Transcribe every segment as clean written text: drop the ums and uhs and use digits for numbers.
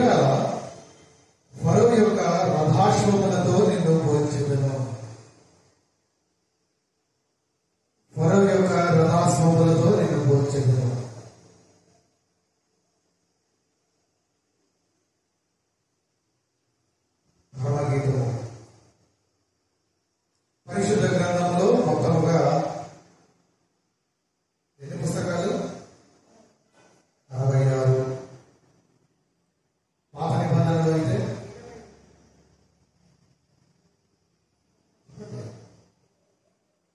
ప్రియులారా, ఫరో యొక్క రథాశ్వములతో నిన్ను పోల్చెదను. ఫరో యొక్క రథాశ్వములతో నిన్ను పోల్చెదను. భగవద్గీతము పరిశుద్ధ గ్రంథంలో మొత్తముగా ఎన్ని పుస్తకాలు? 66. పాత నిబంధనలో అయితే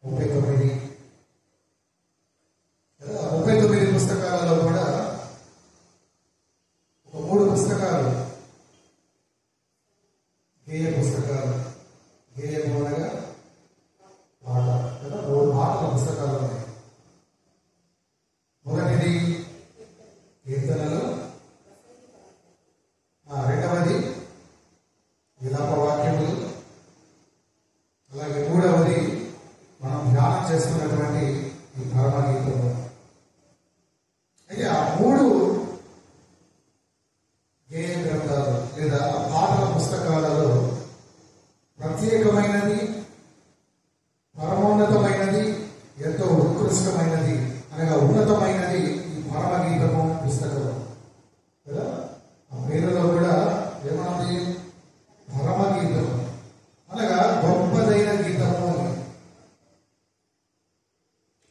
39. 39 పుస్తకాలలో కూడా ఒక 3 పుస్తకాలు గేయ పుస్తకాలు. గేయం అనగా పాట కదా, 3 పాటల పుస్తకాలు ఉన్నాయి. మొదటిది కీర్తనలు, రెండవది విలాప వాక్యములు, అలాగే మూడవది మనం ధ్యానం చేసుకున్నటువంటి ఈ పరమగీతము. అయితే ఆ 3 గేయ గ్రంథాలు లేదా పాటల పుస్తకాలలో ప్రత్యేకమైనది, పరమోన్నతమైనది, ఎంతో ఉత్కృష్టమైనది అనగా ఉన్నతమైనది ఈ పరమగీతము పుస్తకము కదా. ఆ పేరులో కూడా ఏమన్నది? పరమగీతము అనగా గొప్పదైన గీతము.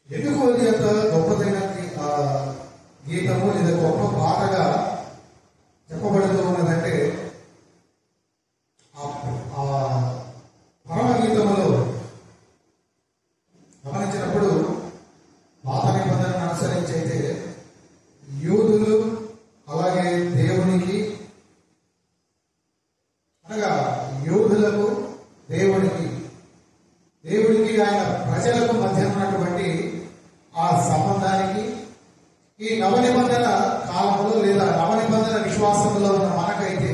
ఎందుకు అది అంత గొప్పదైన గీతము లేదా గొప్ప పాటగా చెప్పబడుతూ ఉన్నదంటే, ఆ పరమగీతములో గమనించినప్పుడు పాత నిబంధనను అనుసరించి అయితే యూదులు అలాగే దేవునికి అనగా యూదులకు దేవుడికి ఆయన ప్రజలకు మధ్య ఉన్నటువంటి ఆ సంబంధానికి ఈ నవనిబంధన కాలంలో లేదా నవనిబంధన విశ్వాసంలో ఉన్న మనకైతే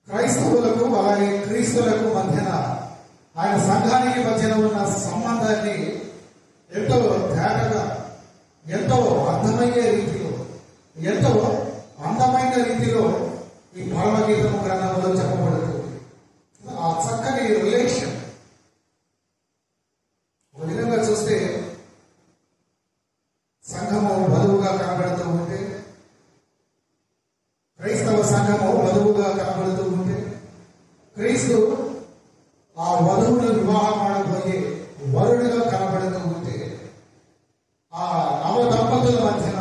క్రైస్తవులకు అలాగే క్రీస్తులకు మధ్యన ఆయన సంఘానికి మధ్యన ఉన్న సంబంధాన్ని ఎంతో తేటగా, ఎంతో అర్థమయ్యే రీతిలో, ఎంతో అందమైన రీతిలో ఈ పరమగీతము గ్రంథంలో చెప్పబడుతుంది. ఆ చక్కని రిలేషన్ ఒక విధంగా చూస్తే సంఘము వధువుగా కనబడుతూ ఉంటే, క్రైస్తవ సంఘము వధువుగా కనబడుతూ ఉంటే, క్రీస్తు ఆ వధువును వివాహం ఆడబోయే వరుడుగా కనబడుతూ ఉంటే, ఆ నవ దంపతుల మధ్యన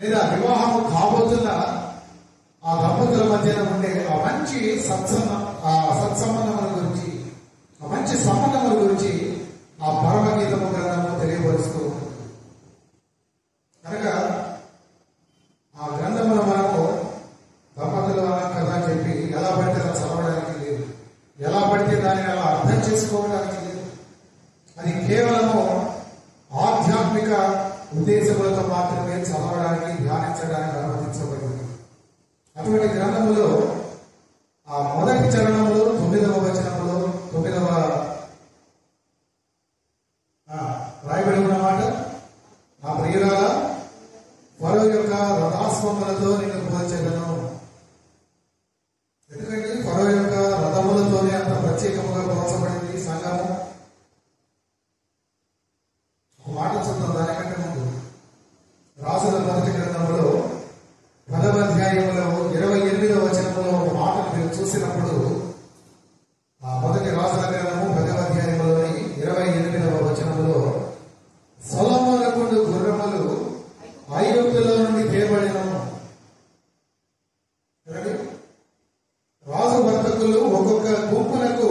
లేదా వివాహము కాబోతున్న ఆ దంపతుల మధ్యన ఉండే ఆ మంచి సత్సంబంధముల గురించి, ఆ మంచి సంబంధముల గురించి ఆ పరమగీతము గ్రంథము తెలియపరుస్తూ ఉంటుంది. కనుక ఆ గ్రంథములో మనము దంపతులు కదా చెప్పి ఎలా పడితే అలా చదవడానికి లేదు, ఎలా పడితే దాన్ని అలా అర్థం చేసుకోవడానికి లేదు. అది కేవలము ఆధ్యాత్మిక ఉద్దేశములతో మాత్రమే చదవడానికి, ధ్యానించడానికి అనుమతించబడింది. అటువంటి గ్రంథములో ఆ మొదటి చరణంలో 9వ వచనంలో 9వ రాయబడి ఉన్నమాట, నా ప్రియురాలా, ఫరో యొక్క రథాశ్వములతో నిన్ను పోల్చెదను. ఎందుకంటే ఫరో యొక్క రథములతోనే అంత ప్రత్యేకముగా పోల్చబడింది సంఘము. ఒక మాట చూద్దాం దానికంటే ముందు. రాజుల మొదటి గ్రంథంలో 10వ అధ్యాయంలో 28వ వచనంలో ఒక మాటను మీరు చూసినప్పుడు, ఆ మొదటి రాజుల గ్రంథము 10వ అధ్యాయంలోని 28వ వచనంలో, సొలొమోనుకు గుర్రములు ఐగుప్తులో నుండి తేబడినను. రాజు వర్తకులు ఒక్కొక్క గుంపులకు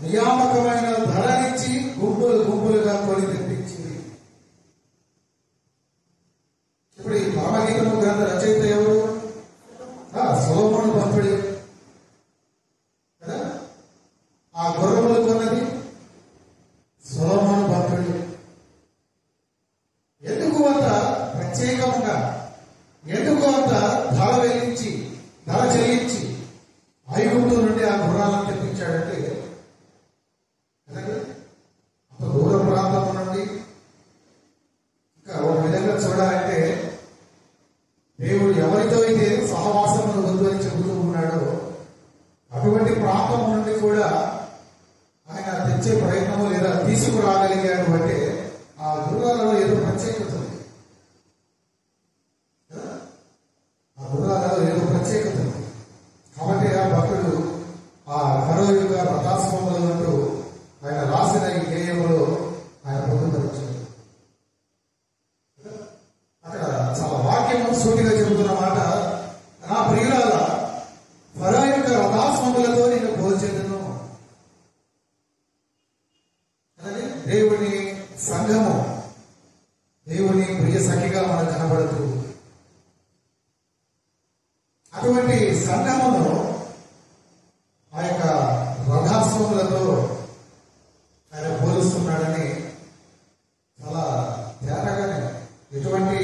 నియామకమైన ధరనిచ్చి గుంపులుగా కొని తెప్పించింది. ఇప్పుడు ఈ పరమగీతము గ్రంథ రచయిత ఎవరు? సొలొమోను భక్తుడి కదా. ఆ గుర్రములు కొన్నది సొలొమోను భక్తుడి. ఎందుకు అంత ప్రత్యేకంగా, ఎందుకు అంత ధర చెల్లించి ఐగుప్తు నుండి ఆ గుర్రాలను తెప్పించాడంటే, అంత దూర ప్రాంతం నుండి ఇంకా ఒక విధంగా చూడాలంటే దేవుడు ఎవరితో అయితే సహవాసం అటువంటి సంఘమును ఆ యొక్క రథాశ్వములతో ఆయన పోలుస్తున్నాడని చాలా తేటగానే, ఎటువంటి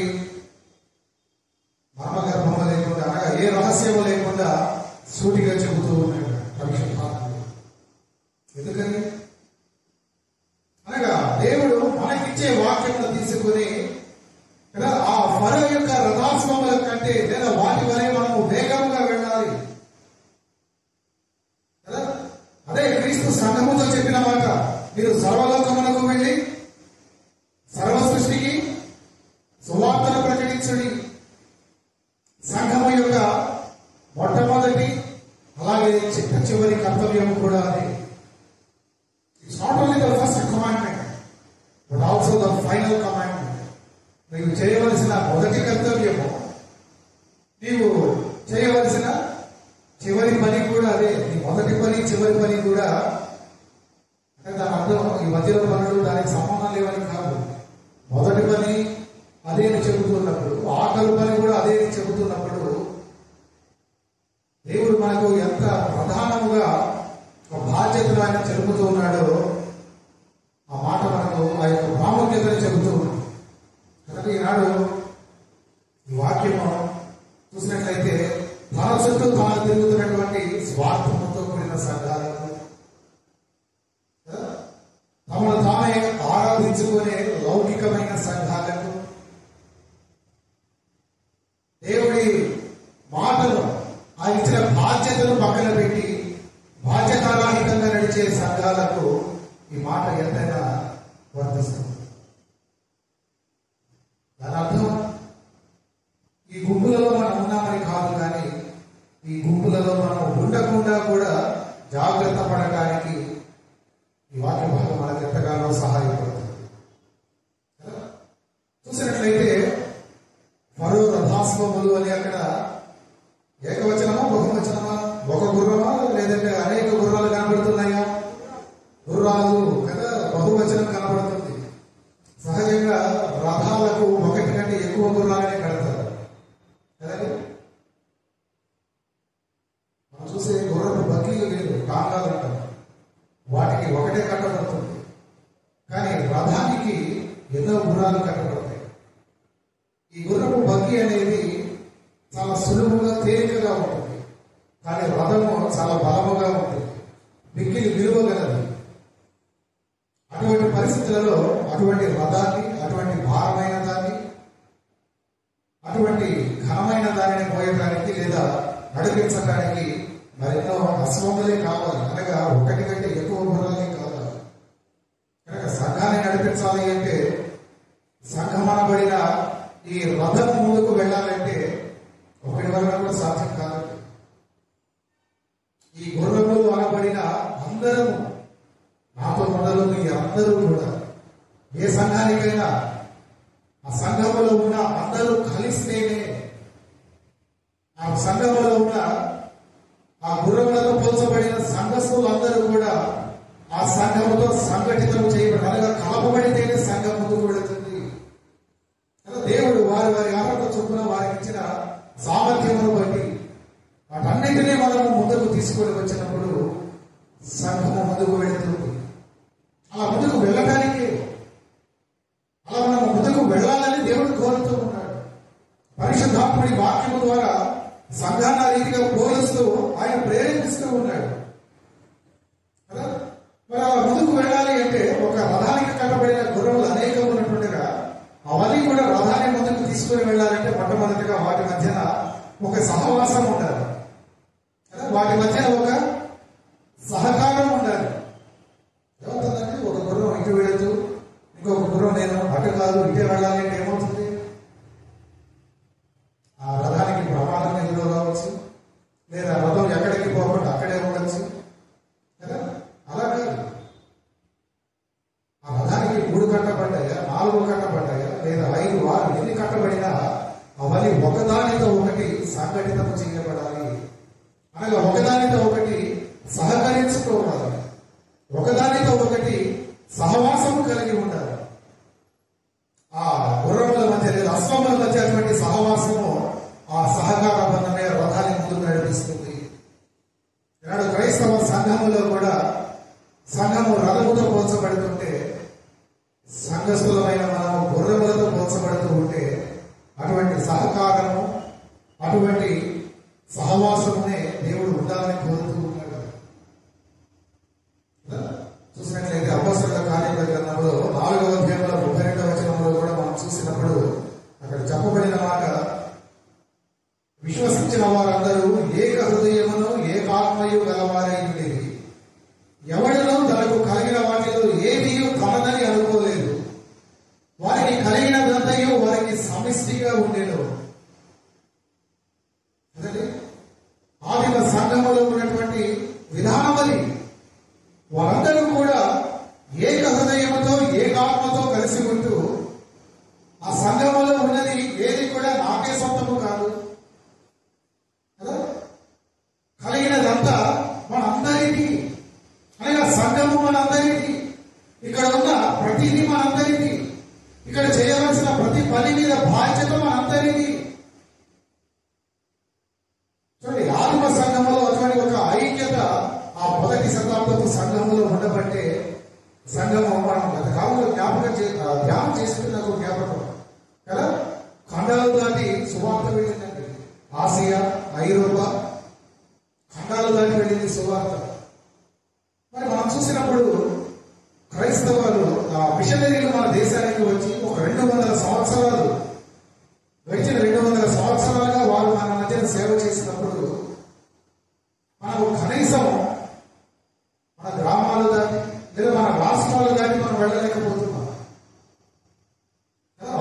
మర్మగర్భము లేకుండా, అనగా ఏ రహస్యము లేకుండా సూటిగా చెబుతూ ఉన్నాడు పరిశుద్ధాత్ముడు. ఎందుకని అనగా దేవుడు మనకిచ్చే వాక్యమును తీసుకుని కదా ఆ ఫరో యొక్క రథాశ్వముల కంటే లేదా వాటి వలె మనము వేగంగా వెళ్ళాలి కదా. అదే క్రీస్తు సంఘముతో చెప్పిన మాట, మీరు సర్వలోకమునకు వెళ్ళి సర్వ సృష్టికి సువార్తను ప్రకటించుడి. సంఘము యొక్క మొట్టమొదటి అలాగే చిట్ట చివరి కర్తవ్యం కూడా అది. It's not only the first commandment but also the final commandment. నీవు చేయవలసిన మొదటి కర్తవ్యము, నీవు చేయవలసిన చివరి పని కూడా అదే. నీ మొదటి పని చివరి పని కూడా అంటే దాని అర్థం ఈ మధ్యలో పనులు దానికి సంబంధం లేవని కాదు. మొదటి పని అదే చెబుతున్నప్పుడు, ఆఖరి పని కూడా అదే చెబుతున్నప్పుడు దేవుడు మనకు ఎంత ప్రధానముగా ఒక బాధ్యతను ఆయన తెలుపుతూ ఉన్నాడో ఆ మాట మనకు ఆ యొక్క ప్రాముఖ్యతను చెబుతూ ఉన్నాడు. కనుక ఈనాడు ఈ వాక్యము చూసినట్లయితే తన చుట్టూ తాను తిరుగుతున్నటువంటి స్వార్థముతో కూడిన సంఘాలకు, తమను తానే ఆరాధించుకునే లౌకికమైన సంఘాలకు, దేవుడి మాటలు ఆయన ఇచ్చిన బాధ్యతను పక్కన పెట్టి బాధ్యతారాహితంగా నడిచే సంఘాలకు ఈ మాట ఎంతైనా వర్తిస్తుంది. దాని అర్థం ఈ గుంపులలో మనం ఉన్నామని కాదు, కానీ ఈ గుంపులలో మనం ఉండకుండా కూడా జాగ్రత్త పడడానికి ఈ వాక్య భాగం మనకు ఎంతగానో సహాయపడుతుంది. చూసినట్లయితే ఫరో రథాశ్వములు అని అక్కడ ఏకవచనమా బహువచనమా, ఒక గుర్రమా లేదంటే అనేక గుర్రాలు కనబడుతున్నాయా? గుర్రాలు కదా, బహువచనం కనబడుతుంది. సహజంగా రథాలకు ఒకటి కంటే ఎక్కువ గుర్రాలనే కడతారు కదండి. మనం చూసే గుర్రపు బగ్గీలు లేదు, టాంగాలు అంటారు, వాటికి ఒకటే కట్టబడుతుంది. కానీ రథానికి ఎన్నో గుర్రాలు కట్టబడతాయి. ఈ గుర్రపు బగ్గీ అనేది చాలా సులువుగా తేలికగా ఉంటుంది, కానీ రథము చాలా బలముగా ఉంటుంది, మిక్కిలి విలువగలది. అటువంటి పరిస్థితులలో అటువంటి రథాన్ని, అటువంటి భారమైన దాన్ని, అటువంటి ఘనమైన దానిని మోయడానికి లేదా నడిపించడానికి మరెన్నో అశ్వములే కావాలి, అనగా ఒకటి కంటే ఎక్కువ గుర్రాలే కావాలి. కనుక సంఘాన్ని నడిపించాలి అంటే, సంఘమనబడిన ఈ రథం ముందుకు వెళ్ళాలంటే ఒకటి వల్ల కూడా సాధ్యం కాదు. ఈ గుర్రములు అనబడిన అందరము, నాతో మొదలు మీ అందరూ కూడా, ఏ సంఘానికైనా ఆ సంఘములో ఉన్న అందరూ కలిస్తేనే, ఆ సంఘములో ఉన్న ఆ గుర్రములతో పోల్చబడిన సంఘస్థులు అందరూ కూడా ఆ సంఘముతో సంఘటితం చేయబడి, అనగా కలపబడితేనే సంఘం ముందుకు వెళుతుంది. దేవుడు వారి వారి ఆరోగ్య చొప్పున వారికి ఇచ్చిన సామర్థ్యమును బట్టి వాటన్నిటినీ మనము ముందుకు తీసుకొని వచ్చినప్పుడు సంఘము ముందుకు వెళుతుంది. అలా ముందుకు వెళ్ళడానికి, అలా మనం ముందుకు వెళ్ళాలని దేవుడు కోరుతూ ఉన్నాడు. పరిశుద్ధాత్ముడి వాక్యము ద్వారా సంఘాన్ని రీతిగా పోలుస్తూ ఆయన ప్రేరేపిస్తూ ఉన్నాడు కదా. మరి అలా ముందుకు వెళ్ళాలి అంటే ఒక రథానికి కట్టబడిన గుర్రములు అనేకం ఉన్నట్టుగా అవన్నీ కూడా రథాన్ని ముందుకు తీసుకుని వెళ్ళాలంటే మొట్టమొదటిగా వాటి మధ్యన ఒక సహవాసం ఉండాలి, వాటి మధ్యన ఒక సహకారం ఉండాలి. ఏమవుతుందంటే ఒక గుర్రం ఇటు వెళుతూ ఇంకొక గుర్రం నేను అటు కాదు ఇటే వెళ్ళాలి అంటే ఏమవుతుంది? ఆ రథానికి ప్రమాదం ఎదురు రావచ్చు, లేదా రథం ఎక్కడికి పోకుండా అక్కడే ఉండొచ్చు కదా. అలా కాదు, ఆ రథానికి 3 కట్టబడ్డాయా, 4 కట్టబడ్డాయా, లేదా 5, 6 ఎన్ని కట్టబడినా అవన్నీ ఒకదానితో ఒకటి సంఘటితం చేయబడాలి, అనగా ఒకదానితో ఒకటి సహకరించుకోవాలి, ఒకదానితో ఒకటి సహవాసము కలిగి ఉండాలి. ఆ గుర్రముల మధ్య లేదా అశ్వముల మధ్య అటువంటి సహవాసము, ఆ సహకార బంధమే రథాన్ని సహవాసమునే దేవుడు ఉండాలని కోరుతూ ఉన్నాడు కదా. చూసినట్లయితే అపోస్తలుల కార్యముల గ్రంథంలో 4వ అధ్యాయంలో 32వ వచనంలో కూడా మనం చూసినప్పుడు అక్కడ చెప్పబడిన మాట, విశ్వసించిన వారందరూ ఏక హృదయమును ఏకాత్మయు గలవారై ఉండేది. ఎవరిలో తనకు కలిగిన వాటిలో ఏది తనదని అనుకోలేదు. వారికి కలిగినదంతయు వారికి సమిష్టిగా ఉండేది. ఆదిమ సంఘములో ఉన్నటువంటి విధానం అది. వారందరూ కూడా ఏక హృదయముతో ఏకాత్మతో కలిసి ఉంటూ, ఆ సంఘములో ఉన్నది ఏది కూడా నాకే సొంతము కాదు కదా, కలిగినదంతా మనందరికీ, అనగా సంఘము మనందరికీ, ఇక్కడ ఉన్న ప్రతిదీ మనందరికీ, ఇక్కడ చేయవలసిన ప్రతి పని మీద బాధ్యత మనందరికీ. చూడండి, ఆదిమ సంఘములో అటువంటి ఒక ఐక్యత ఆ 1వ శతాబ్దపు సంఘములో ఉండబట్టే సంఘము మనం గత కాలంలో ధ్యానం చేసుకుని నాకు జ్ఞాపకం కదా. ఖండాలు దాటి సువార్త వెళ్ళిందండి. ఆసియా, ఐరోపా ఖండాలు దాటి వెళ్ళింది సువార్త. మరి మనం చూసినప్పుడు క్రైస్తవులు మిషనరీలు మన దేశానికి వచ్చి ఒక 200 సంవత్సరాలు గడిచిన 200 సంవత్సరాలుగా వారు మన మధ్య సేవ చేసినప్పుడు మనకు కనీసం మన గ్రామాలు దాటి లేదా మన రాష్ట్రాలు దాటి మనం వెళ్ళలేకపోతున్నాం.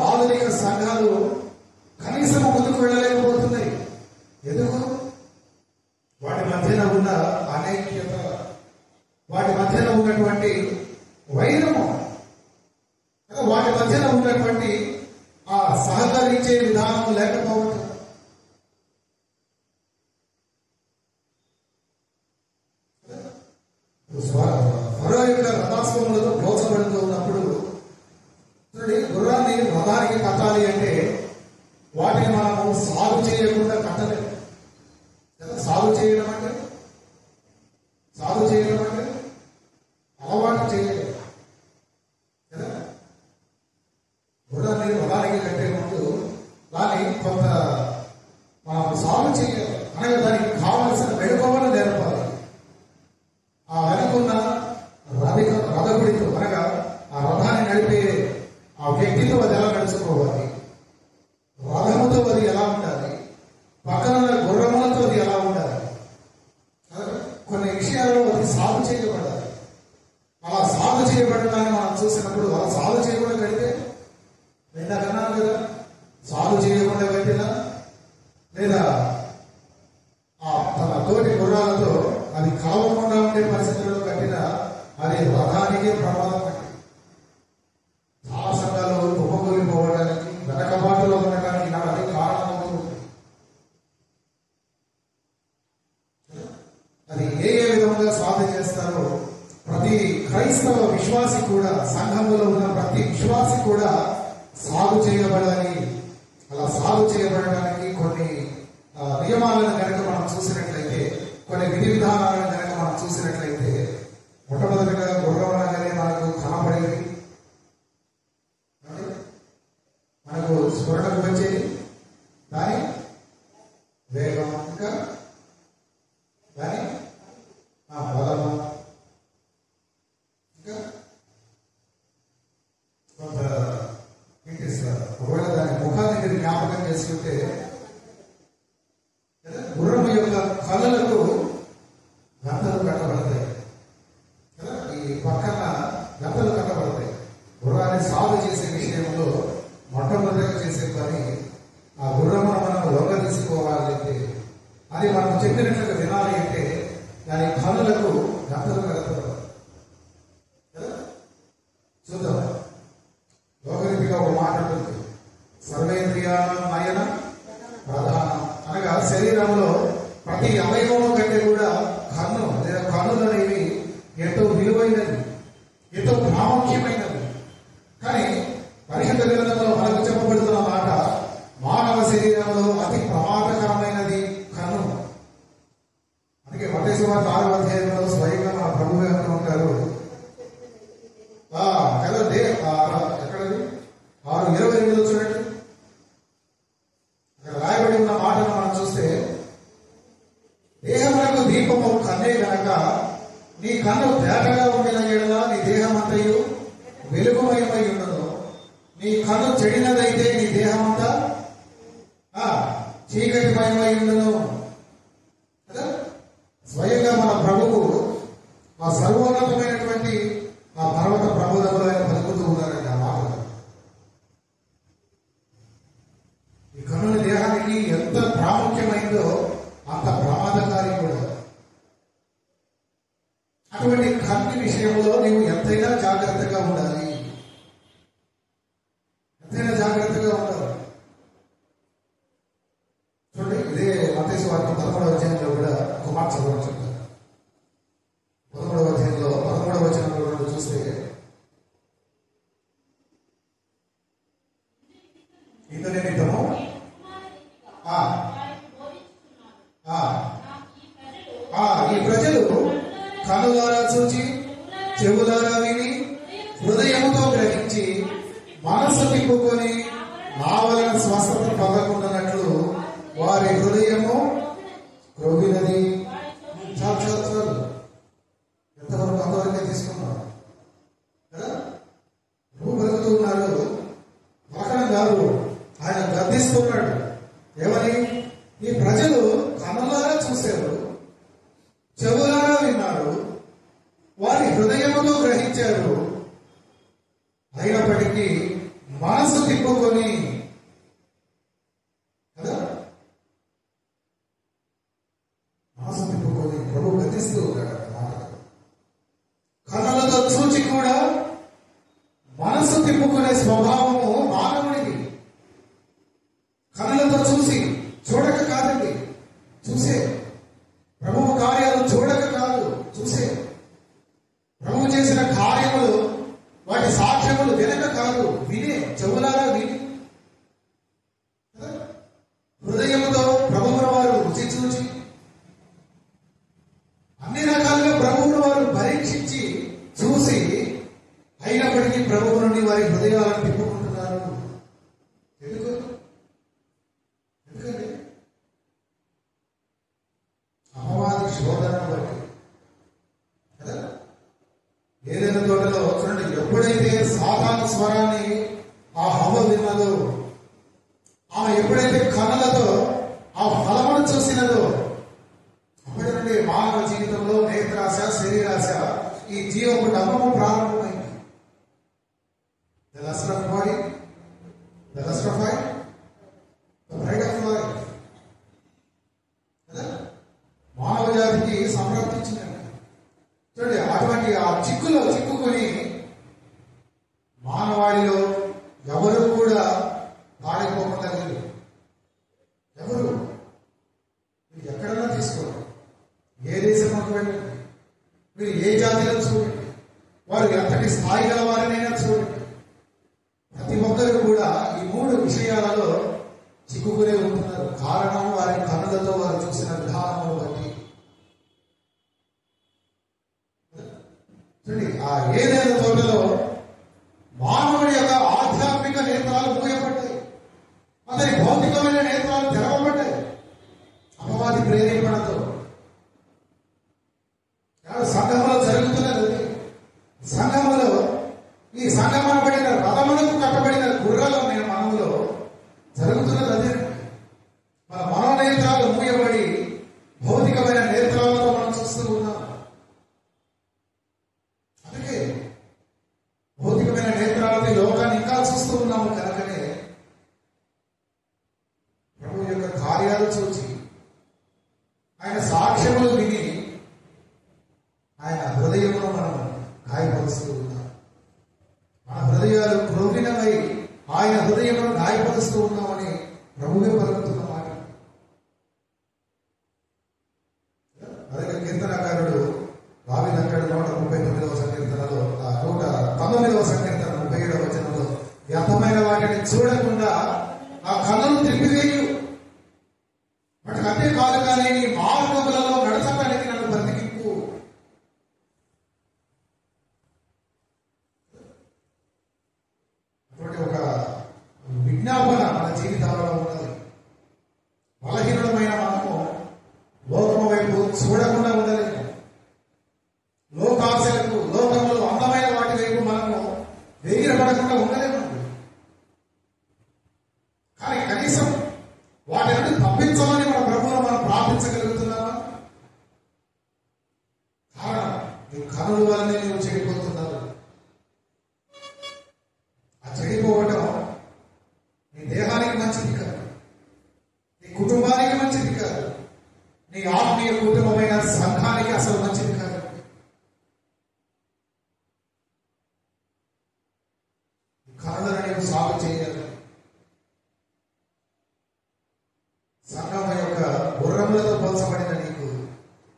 ఆధునిక సంఘాలు కనీసం ముందుకు వెళ్ళలేకపోతున్నాయి. ఎందుకు? వాటి మధ్యన ఉన్న అనైక్యత, వాటి మధ్యన ఉన్నటువంటి వైరము, వాటి మధ్యన ఉన్నటువంటి ఆ సహకరించే విధానం లేకపోవటం. ఫరో యొక్క రథాశ్వములతో ప్రోత్సహిస్తూ ఉన్నప్పుడు గుర్రాన్ని రథానికి కట్టాలి అంటే వాటిని మనము సాగు చేయకుండా కట్టలేము. సాగు చేయడం అంటే అలవాటు చేయలేదు కదా. గుర్రాన్ని రథానికి కట్టే ముందు దాన్ని కొంత మనం సాగు చేయాలి, అనగా దానికి కావలసిన మెళకువలు నేర్పాలి. ఆ వెనుకున్న రథగుడితో, అనగా ఆ రథాన్ని నడిపే ఆ వ్యక్తితో అది ఎలా నడుచుకోవాలి, రథముతో అది ఎలా ఉండాలి, పక్కన గుర్రములతో అది ఎలా ఉండాలి, కొన్ని విషయాల్లో అది సాగు చేయబడాలి. అలా సాగు చేయబడటాన్ని మనం చూసినప్పుడు అలా సాగు చేయకుండా కడితే కన్నాను కదా, సాగు చేయకుండా కట్టినా లేదా తన తోటి గుర్రాలతో అది కావకుండా ఉండే పరిస్థితుల్లో కట్టినా అది రథానికి ప్రమాదం. చాలా సంఘాలు కుప్పకూలిపోవడానికి, వెనకబాటులో ఉండటానికి అది కారణమవుతుంది. అది ఏ విధంగా సాధన చేస్తారో ప్రతి క్రైస్తవ విశ్వాసి కూడా, సంఘంలో ఉన్న ప్రతి విశ్వాసి కూడా సాగు చేయబడాలి. అలా సాగు చేయబడడానికి కొన్ని నియమాలను కనుక మనం చూసినట్లయితే, కొన్ని విధి విధానాలను కనుక మనం చూసినట్లయితే, మొట్టమొదటిగా గుర్రం అనగానే మనకు కనపడేది, మనకు స్ఫురణకు వచ్చేది దాని వేగం, ఇంకా దాని బలము, ఇంకా కొంత ఇంటిస్తారు. ఒకవేళ దాని ముఖాన్ని మీరు జ్ఞాపకం చేసుకుంటే గుర్రం యొక్క కళ్ళలకు గంటలు కట్టబడతాయి కదా, ఈ పక్కన గంటలు కట్టబడతాయి. గుర్రాన్ని సాగు చేసే విషయంలో మొట్టమొదటిగా చేసే పని ఆ గుర్రమును మనం లొంగ తీసుకోవాలంటే, అది మనం చెప్పినట్లుగా వినాలి అంటే దాని కళ్ళలకు గంటలు కడతారు కదా. చూద్దాం, లోకరీతిగా ఒక మాట ఉంటుంది, సర్వేంద్రియాల నయన ప్రధానం, అనగా శరీరంలో ప్రతి అవయవము కంటే కూడా కన్ను లేదా కన్నులు అనేవి ఎంతో విలువైనది, ఎంతో ప్రాముఖ్యమైనది. కానీ పరిశుద్ధ గ్రంథంలో మనకు చెప్పబడుతున్న మాట, మానవ శరీరంలో అతి ప్రమాదకరమైనది కన్ను. అందుకే మత్తయి సువార్త 6వ అధ్యాయంలో స్వయంగా మన ప్రభువు గారు ఉంటారు కదా. ఎక్కడది 6:28 చూడండి, అక్కడ రాయబడి ఉన్న మాటను మనం చూస్తే, దీపము కన్నే గనక నీ కన్ను తేటగా ఉండిన ఎడల నీ దేహమంతయు వెలుగుమయమై ఉండదు. నీ కన్ను చెడినదైతే నీ దేహమంతా చీకటిమయమై ఉండదు కదా. స్వయంగా మన ప్రభువు ఆ సర్వోన్నతమైనటువంటి ఆ పర్వత ప్రబోధములు ఆయన పలుకుతూ ఉన్నారండి. ఆ మాటలు ఈ కన్నుల దేహానికి ఎంత ప్రాముఖ్యమైందో అంత ప్రమాదకారి కూడా. అటువంటి కన్ను విషయంలో నీవు ఎంతైనా జాగ్రత్తగా ఉండాలి, ఎంతైనా జాగ్రత్తగా ఉండాలి. చూడండి, ఇదే మత్తయి సువార్త 13వ అధ్యాయంలో కూడా ఒక మాట చదవడం చెప్తారు. 13వ అధ్యాయంలో 13వ వచనంలో చూస్తే, ఇందు నిమిత్తము ఈ ప్రజలు కనులారా చూచి చెవులారా విని హృదయముతో గ్రహించి మనసు తిప్పుకొని నా వలన స్వస్థత పొందకుండానట్లు వారి హృదయము క్రొవ్వినది. చాలు చాలు చాలు, ఎంతవరకు అంతవరకే తీసుకున్నారు కదా. నువ్వు బ్రతుకుతూ ఉన్నారు, పలకడం కాదు, ఆయన గద్దిస్తున్నాడు. ఏమని? ఈ ప్రజలు కనులారా చూశారు, చెవులారా విన్నారు, వారి హృదయముతో గ్రహించారు, అయినప్పటికీ మనసు తిప్పుకొని కదా, మనసు తిప్పుకొని ప్రభు గతిస్తూ ఉన్నాడు అన్నమాట. కనులతో చూచి కూడా మనసు తిప్పుకునే స్వభావము మానవుడిది. కనులతో చూసి, చూడక కాదండి, చూసే. ప్రభువు కార్యాలు చూడక కాదు, చూసే. ప్రభువు చేసిన కార్యములు వాటి సాక్ష్యములు వినక కాదు, వినే. చెవులారా విని హృదయముతో ప్రభువును వారు రుచి చూచి అన్ని రకాలుగా ప్రభువును వారు పరీక్షించి చూసి, అయినప్పటికీ ప్రభువు నుండి వారి హృదయాలను తిప్పుకుంటున్నారు. ఎందుకు? ఎందుకండి? అపవాది శోధనను బట్టి కదా. ఏదైనా తోటలో చూడండి, ఎప్పుడైతే సాతాను స్వరాన్ని ఆ హవ్వ విన్నదో, ఆమె ఎప్పుడైతే కనులతో ఆ ఫలమును చూసినదో, అప్పటి నుండి మానవ జీవితంలో నేత్రాశ, శరీరాశ, ఈ జీవపు డమ్మము ప్రారంభమైంది. The lust of body, the lust of eye, the pride of life. కదా, మానవ జాతికి సంప్రాప్తించిందండి. చూడండి, అటువంటి ఆ చిక్కులో చిక్కుకొని మానవాళిలో ఎవరు కూడా పాడైపోకుండా లేదు. ఎవరు? మీరు ఎక్కడన్నా తీసుకోండి, ఏ దేశంలోకి వెళ్ళండి, మీరు ఏ జాతిలో చూడండి, వారు ఎంతటి స్థాయి గల వారినైనా చూడండి, ప్రతి ఒక్కరు కూడా ఈ మూడు విషయాలలో చిక్కుకునే ఉంటున్నారు. కారణం వారి కన్నులతో వారు చూసిన విధానము బట్టి. ఆ ఏదైనా తోటలో మానవుడి యొక్క ఆధ్యాత్మిక నేత్రాలు మూయబడ్డాయి, అతని భౌతికమైన నేత్రాలు తెరవబడ్డాయి అపవాది ప్రేరేపణతో. సంఘంలో జరుగుతున్నది, సంఘంలో ఈ సంఘమనబడిన రథములకు కట్టబడిన గుర్రాల మనములో జరుగుతున్నది అదే. మన మనోనేత్రాలు మూయబడి భౌతికమైన నేత్రాలతో మనం చూస్తూ ఉన్నాం. అందుకే భౌతికమైన నేత్రాలతో లోకాన్ని ఇంకా చూస్తూ ఉన్నాము. కనుకనే ప్రభు యొక్క కార్యాలు చూచి, ఆయన సాక్ష్యములు విని ఆయన హృదయమును మనం గాయపరుస్తూ ఉన్నాం. మన హృదయాలు క్రొవ్వినవై ఆయన హృదయమును గాయపరుస్తూ ఉన్నామని ప్రభువే పలుకుతున్న మాట. అలాగే కీర్తనకారుడు దావీదు అంటాడు 139వ సంకీర్తనలో, 119వ సంకీర్తన 37వ వచనంలో, వ్యర్థమైన వాటిని చూడకుండా ఆ కన్నును తిప్పివేయు, వాటి అంతే కాదు కానీ నీ మార్గములలో నడచడానికి నన్ను బ్రతికింపు. అటువంటి ఒక విజ్ఞాపన మన జీవితాలలో ఉన్నది. బలహీనమైన మనము లోకము వైపు చూడకుండా నీ ఆత్మీయ కుటుంబమైన సంఘానికి అసలు మంచిది కాదు. కళలను నీవు సాగు చేయాలి. సంఘం యొక్క గుర్రములతో పోల్చబడిన నీకు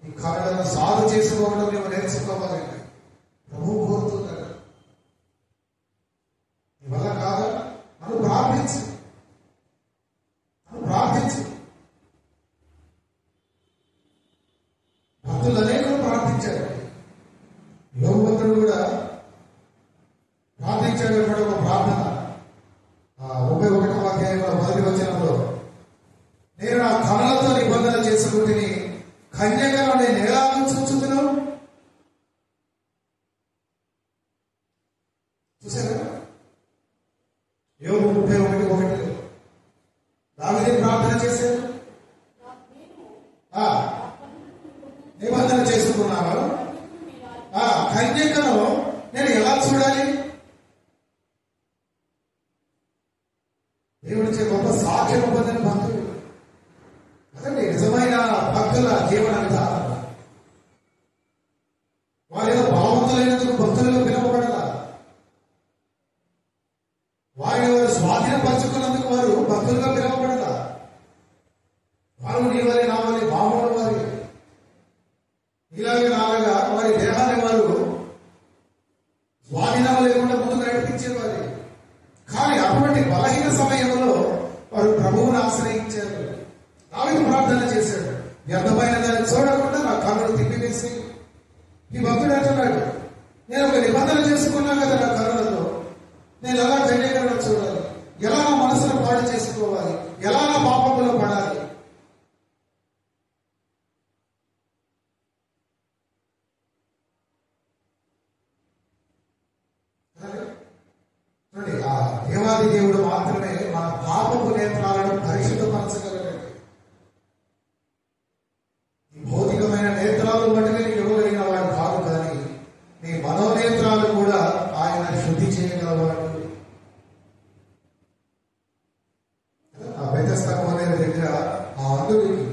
ఈ కళలను సాగు చేసుకోవడం నీవు నేర్చుకోవాలండి. ప్రభువు కోరుతున్నాడు. నీ వల్ల కాదు, నన్ను ప్రార్థించు, నన్ను ప్రార్థించు. భక్తులు అనేకులు ప్రార్థించాడు. యోబు భక్తుడు కూడా ప్రార్థించాడు. ఒక ప్రార్థన 31వ అధ్యాయంలో 1వ వచనంలో, నేను నా కనులతో నిబంధన చేసుకుంటుని కన్యకను నేను ఎలా చూచుతున్నాను. చూసారా? యోబు 31:1 దావీదు ప్రార్థన చేశాడు. నిబంధన చేసుకున్నాను, కన్యకను నేను ఎలా చూడాలి. దేవుడిచ్చే గొప్ప సాక్ష్యం పొందిన భక్తులు అదండి నిజమైన భక్తుల జీవన విధానం. వారి ఏదో బలవంతులైనందుకు భక్తులుగా పిలువబడాల. వారిని వారు స్వాధీనపరుచుకున్నందుకు వారు భక్తులుగా పిలువబడాల. వారు నీ వారి నా వారి బాహువుల వారి ఇలాగే నాలుగా వారి దేహాన్ని వారు స్వాధీనం లేకుండా ముందుకు నడిపించేవారు. కానీ అటువంటి బలహీన సమయంలో వారు ప్రభువును ఆశ్రయించారు. దావీదు ప్రార్థన చేశాడు, వ్యర్థమైన దాన్ని చూడకుండా నా కన్నులు తిప్పివేసి. ఈ భక్తుడు అంటున్నాడు, నేను ఒక నిబంధన చేసుకున్నా కదా నా కన్నులతో, నేను ఎలా కన్యకలను చూడాలి, ఎలా నా మనసును పాడు చేసుకోవాలి, ఎలా నా పాపంలో పడాలి. ఆ దేవాది దేవుడు మాత్రమే మన పాపపు నేత్రాలను పరిశుద్ధపరచగలడు. ఈ భౌతికమైన నేత్రాలు మటుకే నీకు ఇవ్వగలిగిన వాడు కాదు, కానీ నీ మనోనేత్రాలు కూడా ఆయన శుద్ధి చేయగలవాడు. ఆ బెతెస్దా కోనేరు దగ్గర ఆ అంధుడికి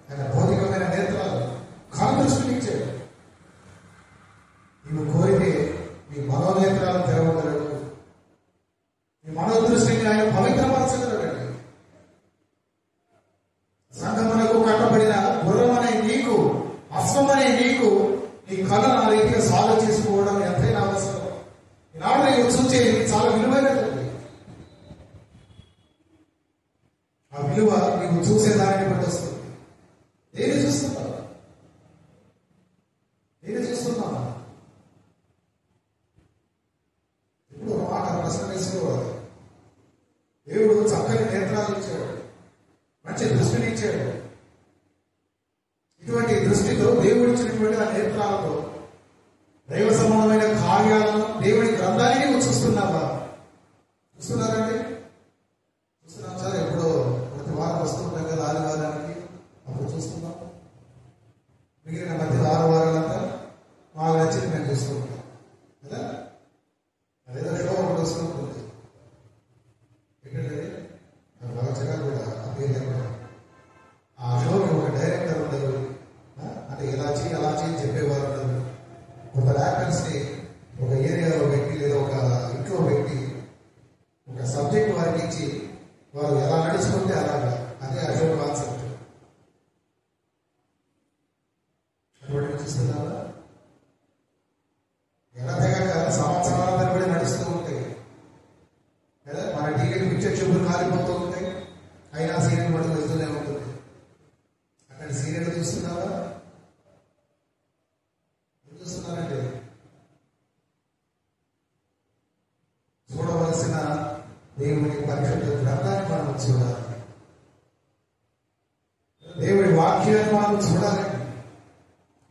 ఆయన భౌతికమైన నేత్రాలు కనుదృష్టిని ఇచ్చాడు. నీవు కోరితే నీ మనోనేత్రాలను తెరవగలడు. నీ మనోదృష్టిని ఆయన పవిత్రపరచగలడండి. సంఘమునకు కట్టబడిన గుర్రమనే నీకు, అశ్వమనే నీకు నీ కళ నా రీతిగా సాగు చేసుకోవడం ఎంతైనా అవసరం. ఈనాడు నీకు చూసేది చాలా విలువైనది. ఆ విలువ నీకు చూసేదాన్ని బట్టి వస్తుంది. ఏది చూస్తున్నావు? ఏది చూస్తున్నావా? ఇప్పుడు ఒక మాట ప్రశ్న వేసుకోవాలి. దేవుడు చక్కని నేత్రాలు ఇచ్చాడు, మంచి దృష్టిని ఇచ్చాడు. ఇటువంటి దృష్టితో దేవుడు ఇచ్చినటువంటి ఆ నేత్రాలతో దైవ సంబంధమైన కార్యాలను దేవుడి గ్రంథాన్ని నువ్వు చూస్తున్నావా? చూస్తున్నారండి? చూస్తున్నాం సార్. ఎప్పుడో ప్రతి వారం వస్తుంటాం కదా ఆదివారానికి, అప్పుడు చూస్తున్నాం. మిగిలిన మధ్య 6 వారాలంతా మాకు నచ్చింది మేము చూసుకుంటాం కదా. అదేదో షో ఒకటి వస్తుంటుంది. ఏంటంటే నాకు బాగా చిరాకు కూడా ఆ పేరు చెప్పడం. ఆ షోకి ఒక డైరెక్టర్ ఉండదు, అంటే ఇలా చేయి అలా చేయి చెప్పేవారు ఉండదు. కొందరు యాక్టర్స్ని ఒక ఏరియాలో పెట్టి లేదా ఒక ఇంట్లో పెట్టి ఒక సబ్జెక్ట్ వారికి ఇచ్చి వారు ఎలా నడుచుకుంటే అలాగా. అదే ఆ షో కాన్సెప్ట్. అటువంటి చూస్తున్నారా? ఎలా తెగక సంవత్సరాల తరబడి నడుస్తూ ఉంటాయి కదా. మన టికెట్ పిక్చర్ చూపులు కాలిపోతూ ఉంటాయి, అయినా సీరియల్ మటుకు వెళ్తూనే ఉంటుంది. అక్కడ సీరియల్ చూస్తున్నారా? చూస్తున్నారంటే చూడవలసిన దేవుడి పరిశుద్ధ గ్రంథాన్ని మనం చూడాలి. దేవుడి వాక్యాన్ని మనం చూడాలి.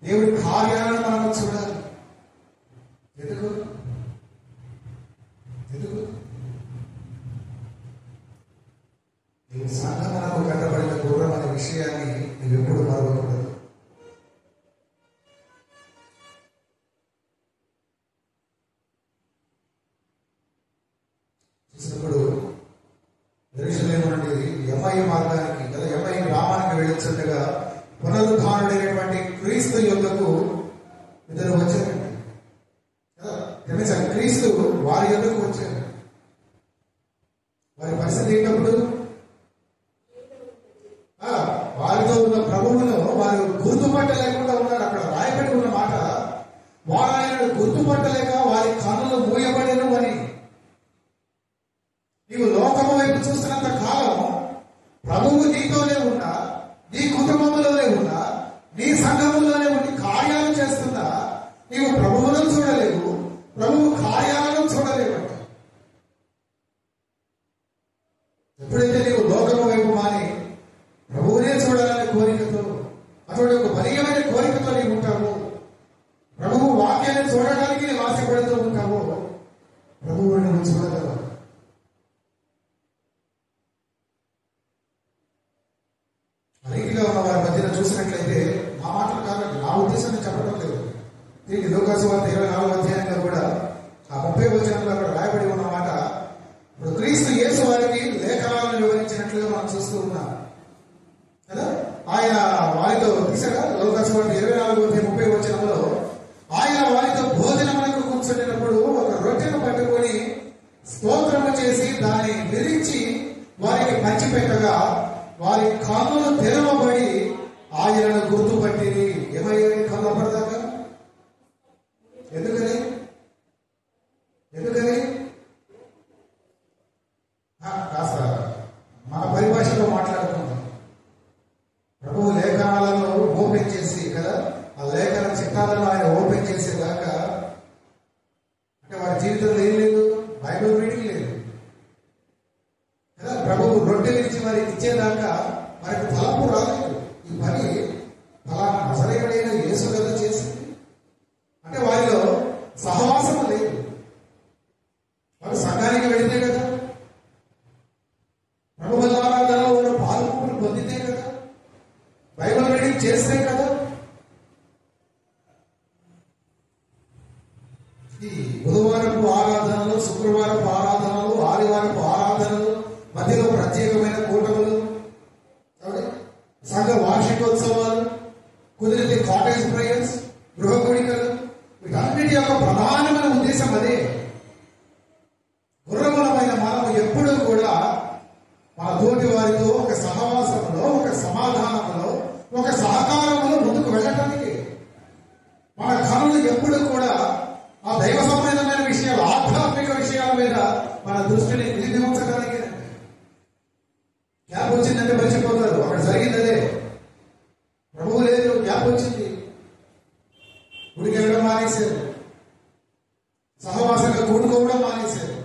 దేవుడి కార్యాలను మనం చూడాలి. ఎందుకు? నీవు సంఘమునకు కట్టబడిన గుర్రం అనే విషయాన్ని నువ్వు ఎప్పుడు మరవకూడదు. చూసినప్పుడు యెరూషలేము నుండి ఎమ్మయి మార్గానికి లేదా ఎమ్మయి గ్రామానికి వెళ్ళొచ్చుండగా పునరుద్ధరణ క్రీస్తు యొద్దకు ఇద్దరు వచ్చారండి కదా. క్షమించాలి, క్రీస్తు వారి యొద్దకు వచ్చారు. వారి పరిస్థితి ఏంటప్పుడు వారితో ఉన్న ప్రభువును వారు గుర్తుపట్టలేకుండా ఉన్నారు. అక్కడ రాయబడి ఉన్న మాట, వారు ఆయనను గుర్తుపట్టలేక వారి కన్నులు మూయబడేను అని. నీవు లోకము వైపు చూస్తున్నంత కాలం ప్రభువు నీతోనే ఉన్నా, నీ కుటుంబంలోనే ఉన్నా, నీ సంఘములోనే ఉండి కార్యాలు చేస్తున్నా, నీవు ప్రభువులను చూడలేవు, ప్రభువు కార్యాలను చూడలేవు. ఎప్పుడైతే నీవు లోకము వైపు మాని ప్రభువునే చూడాలనే కోరికతో, అటువంటి ఒక బలీయమైన కోరికతో నీవు ఉంటావు, ప్రభువు వాక్యాన్ని చూడడానికి నీవు ఆశపడుతూ ఉంటావు, ప్రభువు నువ్వు చూడగలవు. రీతిగా ఉన్న వారి మధ్యన చూసినట్లయితే, మా మాటలు కాదండి, నా ఉద్దేశాన్ని చెప్పడం లేదు. దీనికి లూకాసు వార్త 24వ అధ్యాయంలో కూడా ఆ 30వ వచనంలో అక్కడ రాయబడి ఉన్న మాట, ఇప్పుడు క్రీస్తు యేసు వారికి లేఖనాలను వివరించినట్లుగా మనం చూస్తూ ఉన్నాం కదా. ఆయన వారితో తీసాగా లూకాసు వార్త 24వ అధ్యాయం 30వ వచనంలో, ఆయన వారితో భోజనములకు కూర్చున్నప్పుడు ఒక రొట్టెను పట్టుకొని స్తోత్రము చేసి దాన్ని విరించి వారికి పంచిపెట్టగా వారి కన్నులు తెరవబడి ఆయనను గుర్తుపట్టి. ఏమయ్యాయి కన్నులు పడదాకా? ఎందుకని కాస్త మన పరిభాషలో మాట్లాడుకుందాం. ప్రభువు లేఖనాలను ఓపెన్ చేసి కదా, ఆ లేఖన చిత్తాలను ఆయన ఓపెన్ చేసేదాకా, అంటే వారి జీవితంలో ఏం లేదు, బైబిల్ రీడింగ్ లేదు కదా. ప్రభువు రొట్టె విరిచి వారికి ఇచ్చేదాకా వారికి తలపు రాలేదు. ఈ పని ఫలానా నజరేయుడైన యేసు కదా చేసింది. అంటే వారిలో సహవాసం లేదు. వారు సంఘానికి వెళితే కదా, ప్రభు ఆరాధనలో వారు పాల్గొని పొందితే కదా, బైబిల్ రీడింగ్ చేస్తే కదా. ఈ బుధవారపు ఆరాధనలు, శుక్రవారపు ఆరాధనలు, ఆదివారపు ఆరాధనలు, మధ్యలో ప్రత్యేకమైన కూటములు, సంఘ వార్షికోత్సవాలు, కుదిరితే కాటేజ్ ప్రేయర్స్, గృహ కోడికలు, వీటన్నిటి యొక్క ప్రధానమైన ఉద్దేశం అదే. గుర్రములమైన మనము ఎప్పుడూ కూడా మన తోటి వారితో ఒక సహవాసంలో, ఒక సమాధానంలో, ఒక సహకారంలో ముందుకు వెళ్ళటానికి. మన కనులు ఎప్పుడు కూడా ఆ దైవ సంబంధమైన విషయాలు, ఆధ్యాత్మిక విషయాల మీద మన దృష్టిని నిలిపించడానికి. గ్యాప్ వచ్చిందంటే మర్చిపోతారు, అక్కడ జరిగింది అదే. ప్రభువు లేదు, గ్యాప్ వచ్చింది, గుడికి వెళ్ళడం మానేశారు, సహవాసంగా కూడుకోవడం మానేశారు,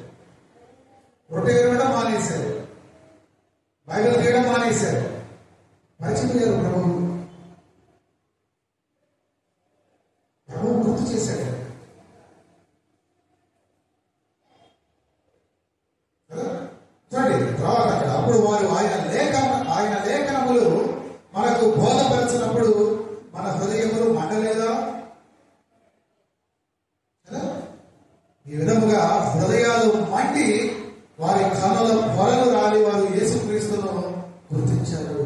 రొట్టె వినడం మానేశారు, బైబిల్ తీయడం మానేశారు, మర్చిపోయారు. ప్రభువు గుర్తు చేశాడు. చూడండి తర్వాత అక్కడ, అప్పుడు వారు ఆయన లేఖనములు మనకు బోధపరిచినప్పుడు మన హృదయములు మండలేదా? ఈ విధముగా హృదయాలు మండి వారి కనుల పొరలు రాలి వారు యేసుక్రీస్తును గుర్తించారు.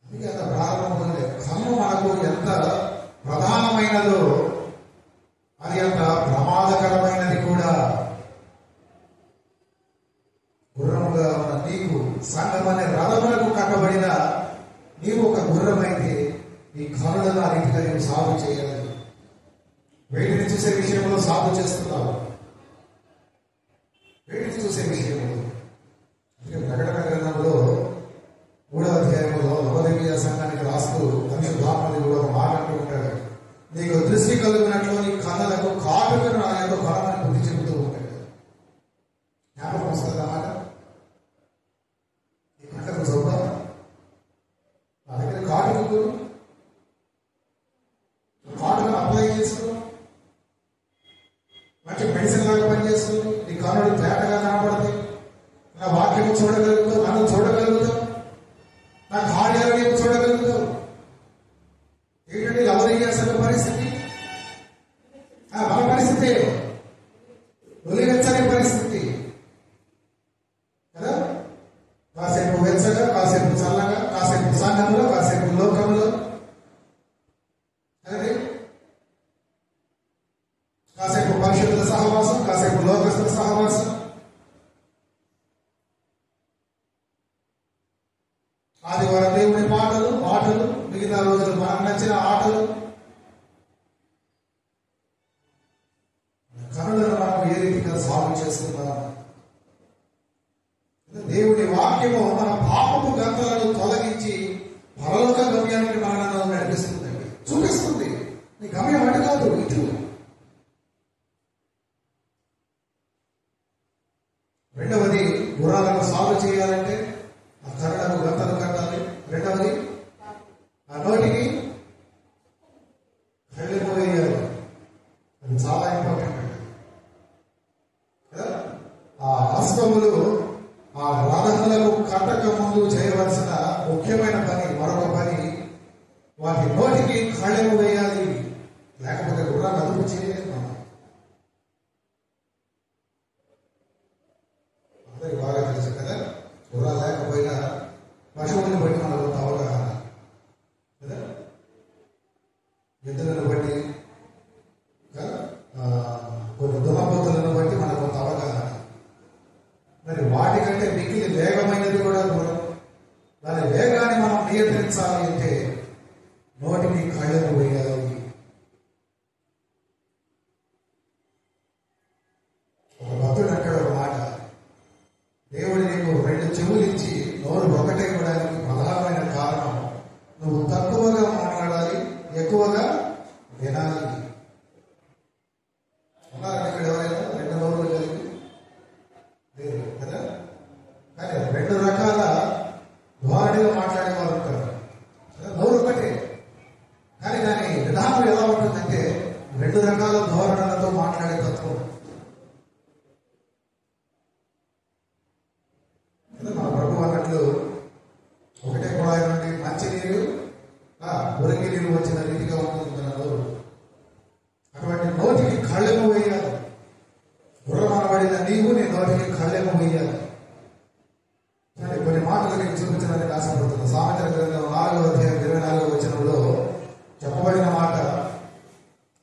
అందుకే అంత ప్రారంభంలో కన్ను మనకు ఎంత ప్రధానమైనదో అది అంత ప్రమాదకరమైనది కూడా. గుర్రముగా ఉన్న నీకు, సంఘం అనే రథములకు కట్టబడిన నీవు ఒక గుర్రమైతే నీ కనులను ఆ రీతిగా నీవు సాగు చేయాలి. వేటిని చూసే విషయంలో సాగు చేస్తున్నావు, వేటిని చూసే విషయంలో. ప్రకటన గ్రంథంలో 3వ అధ్యాయంలో నవదీయ సంఘానికి రాస్తూ పరిశుద్ధాత్మ కూడా ఒక మాట అంటూ ఉంటాడు, నీకు దృష్టి కలిగినట్లు నీ కన్నులకు కాటుకను నా యొక్క బలమని బుద్ధి చెబుతూ ఉంటాడు. జ్ఞాపకం వస్తుంది అన్నమాట. ఈ కంటకు చూద్దాం, నా దగ్గర కాటుకను అప్లై చేసుకో, మంచి మెడిసిన్ లాగా పనిచేస్తుంది, నీ కన్నులు తేటగా కనపడతాయి, నా వాక్యము చూడగలుగుతావు, నన్ను చూడగలుగుతావు, నా కార్యాలు నీకు చూడగలుగుతావు. ఏంటంటే లవదీయ సంఘ పరిస్థితి మన పరిస్థితి, వెచ్చని పరిస్థితి కదా. కాసేపు వెచ్చగా, కాసేపు చల్లగా, కాసేపు సంఘంలో, కాసేపు లోకంలో, పుట్టినరోజులు, మనకు నచ్చిన ఆటలు, కనులను మనం ఏ రీతిగా సాగు చేస్తున్నాం. దేవుని వాక్యము మన పాపపు గంతలను తొలగించి పరలోక గమ్యానికి మనలను నడిపిస్తుందండి, చూపిస్తుంది. నీ గమ్యం అటు కాదు, ఇటు. రెండవది, గుర్రాలను సాగు చేయాలంటే ఆ కరుణకు గంతలు కట్టాలి. రెండవది, ఆ నోటికి కళ్ళెము వేయాలి. అది చాలా ఇంపార్టెంట్ అండి. ఆ హస్తములు ఆ రథములకు కట్టక ముందు చేయవలసిన ముఖ్యమైన పని, మరొక పని, వాటి నోటికి కళ్ళెము వేయాలి. లేకపోతే గుర్రాన్ని అదుపు చేయలేదు. మనం అందరికి బాగా తెలుసు కదా, గుర్రాలు లేకపోయినా పశువులను బట్టి మనకు కొంత అవగాహన కదా, ఎద్దులను బట్టి, కొన్ని దున్నపోతులను బట్టి మనకు కొంత అవగాహన. మరి వాటికంటే మిగిలి వేగమైనది కూడా గుర్రం. దాని వేగాన్ని మనం నియంత్రించాలి అంటే నోటికి కళ్ళెము వేయాలి. ఒక భక్తుడు అంటాడు ఒక మాట, దేవుడు నీకు 2 చెవులు ఇచ్చి నోరు ఒకటే ఇవ్వడానికి ప్రధానమైన కారణం నువ్వు తక్కువగా మాట్లాడాలి, ఎక్కువగా వినాలి. ఉన్నారండి ఇక్కడ ఎవరైనా 2 నోరులు కలిగి? లేదు కదా. కానీ 2 రకాల ధోరణిలో మాట్లాడే వాళ్ళు ఉంటారు. నోరు ఒకటే, కానీ దాని విధానం ఎలా ఉంటుందంటే 2 రకాల ధోరణులతో మాట్లాడే తత్వం. మన ప్రభు అన్నట్లు ఒకటే కుళాయి నుండి మంచి నీరు, మురికి నీరు వచ్చిన రీతిగా ఉంటుంది మన నోరు. అటువంటి నోటికి కళ్ళెము వేయాలి. గుర్రమనబడిన నీవు నీ నోటికి కళ్ళెము వేయాలి. కొన్ని మాటలు నేను చూపించడానికి ఆశపడుతున్నా. సామెతల గ్రంథం 4వ అధ్యాయం 24వ వచనంలో చెప్పబడిన మాట,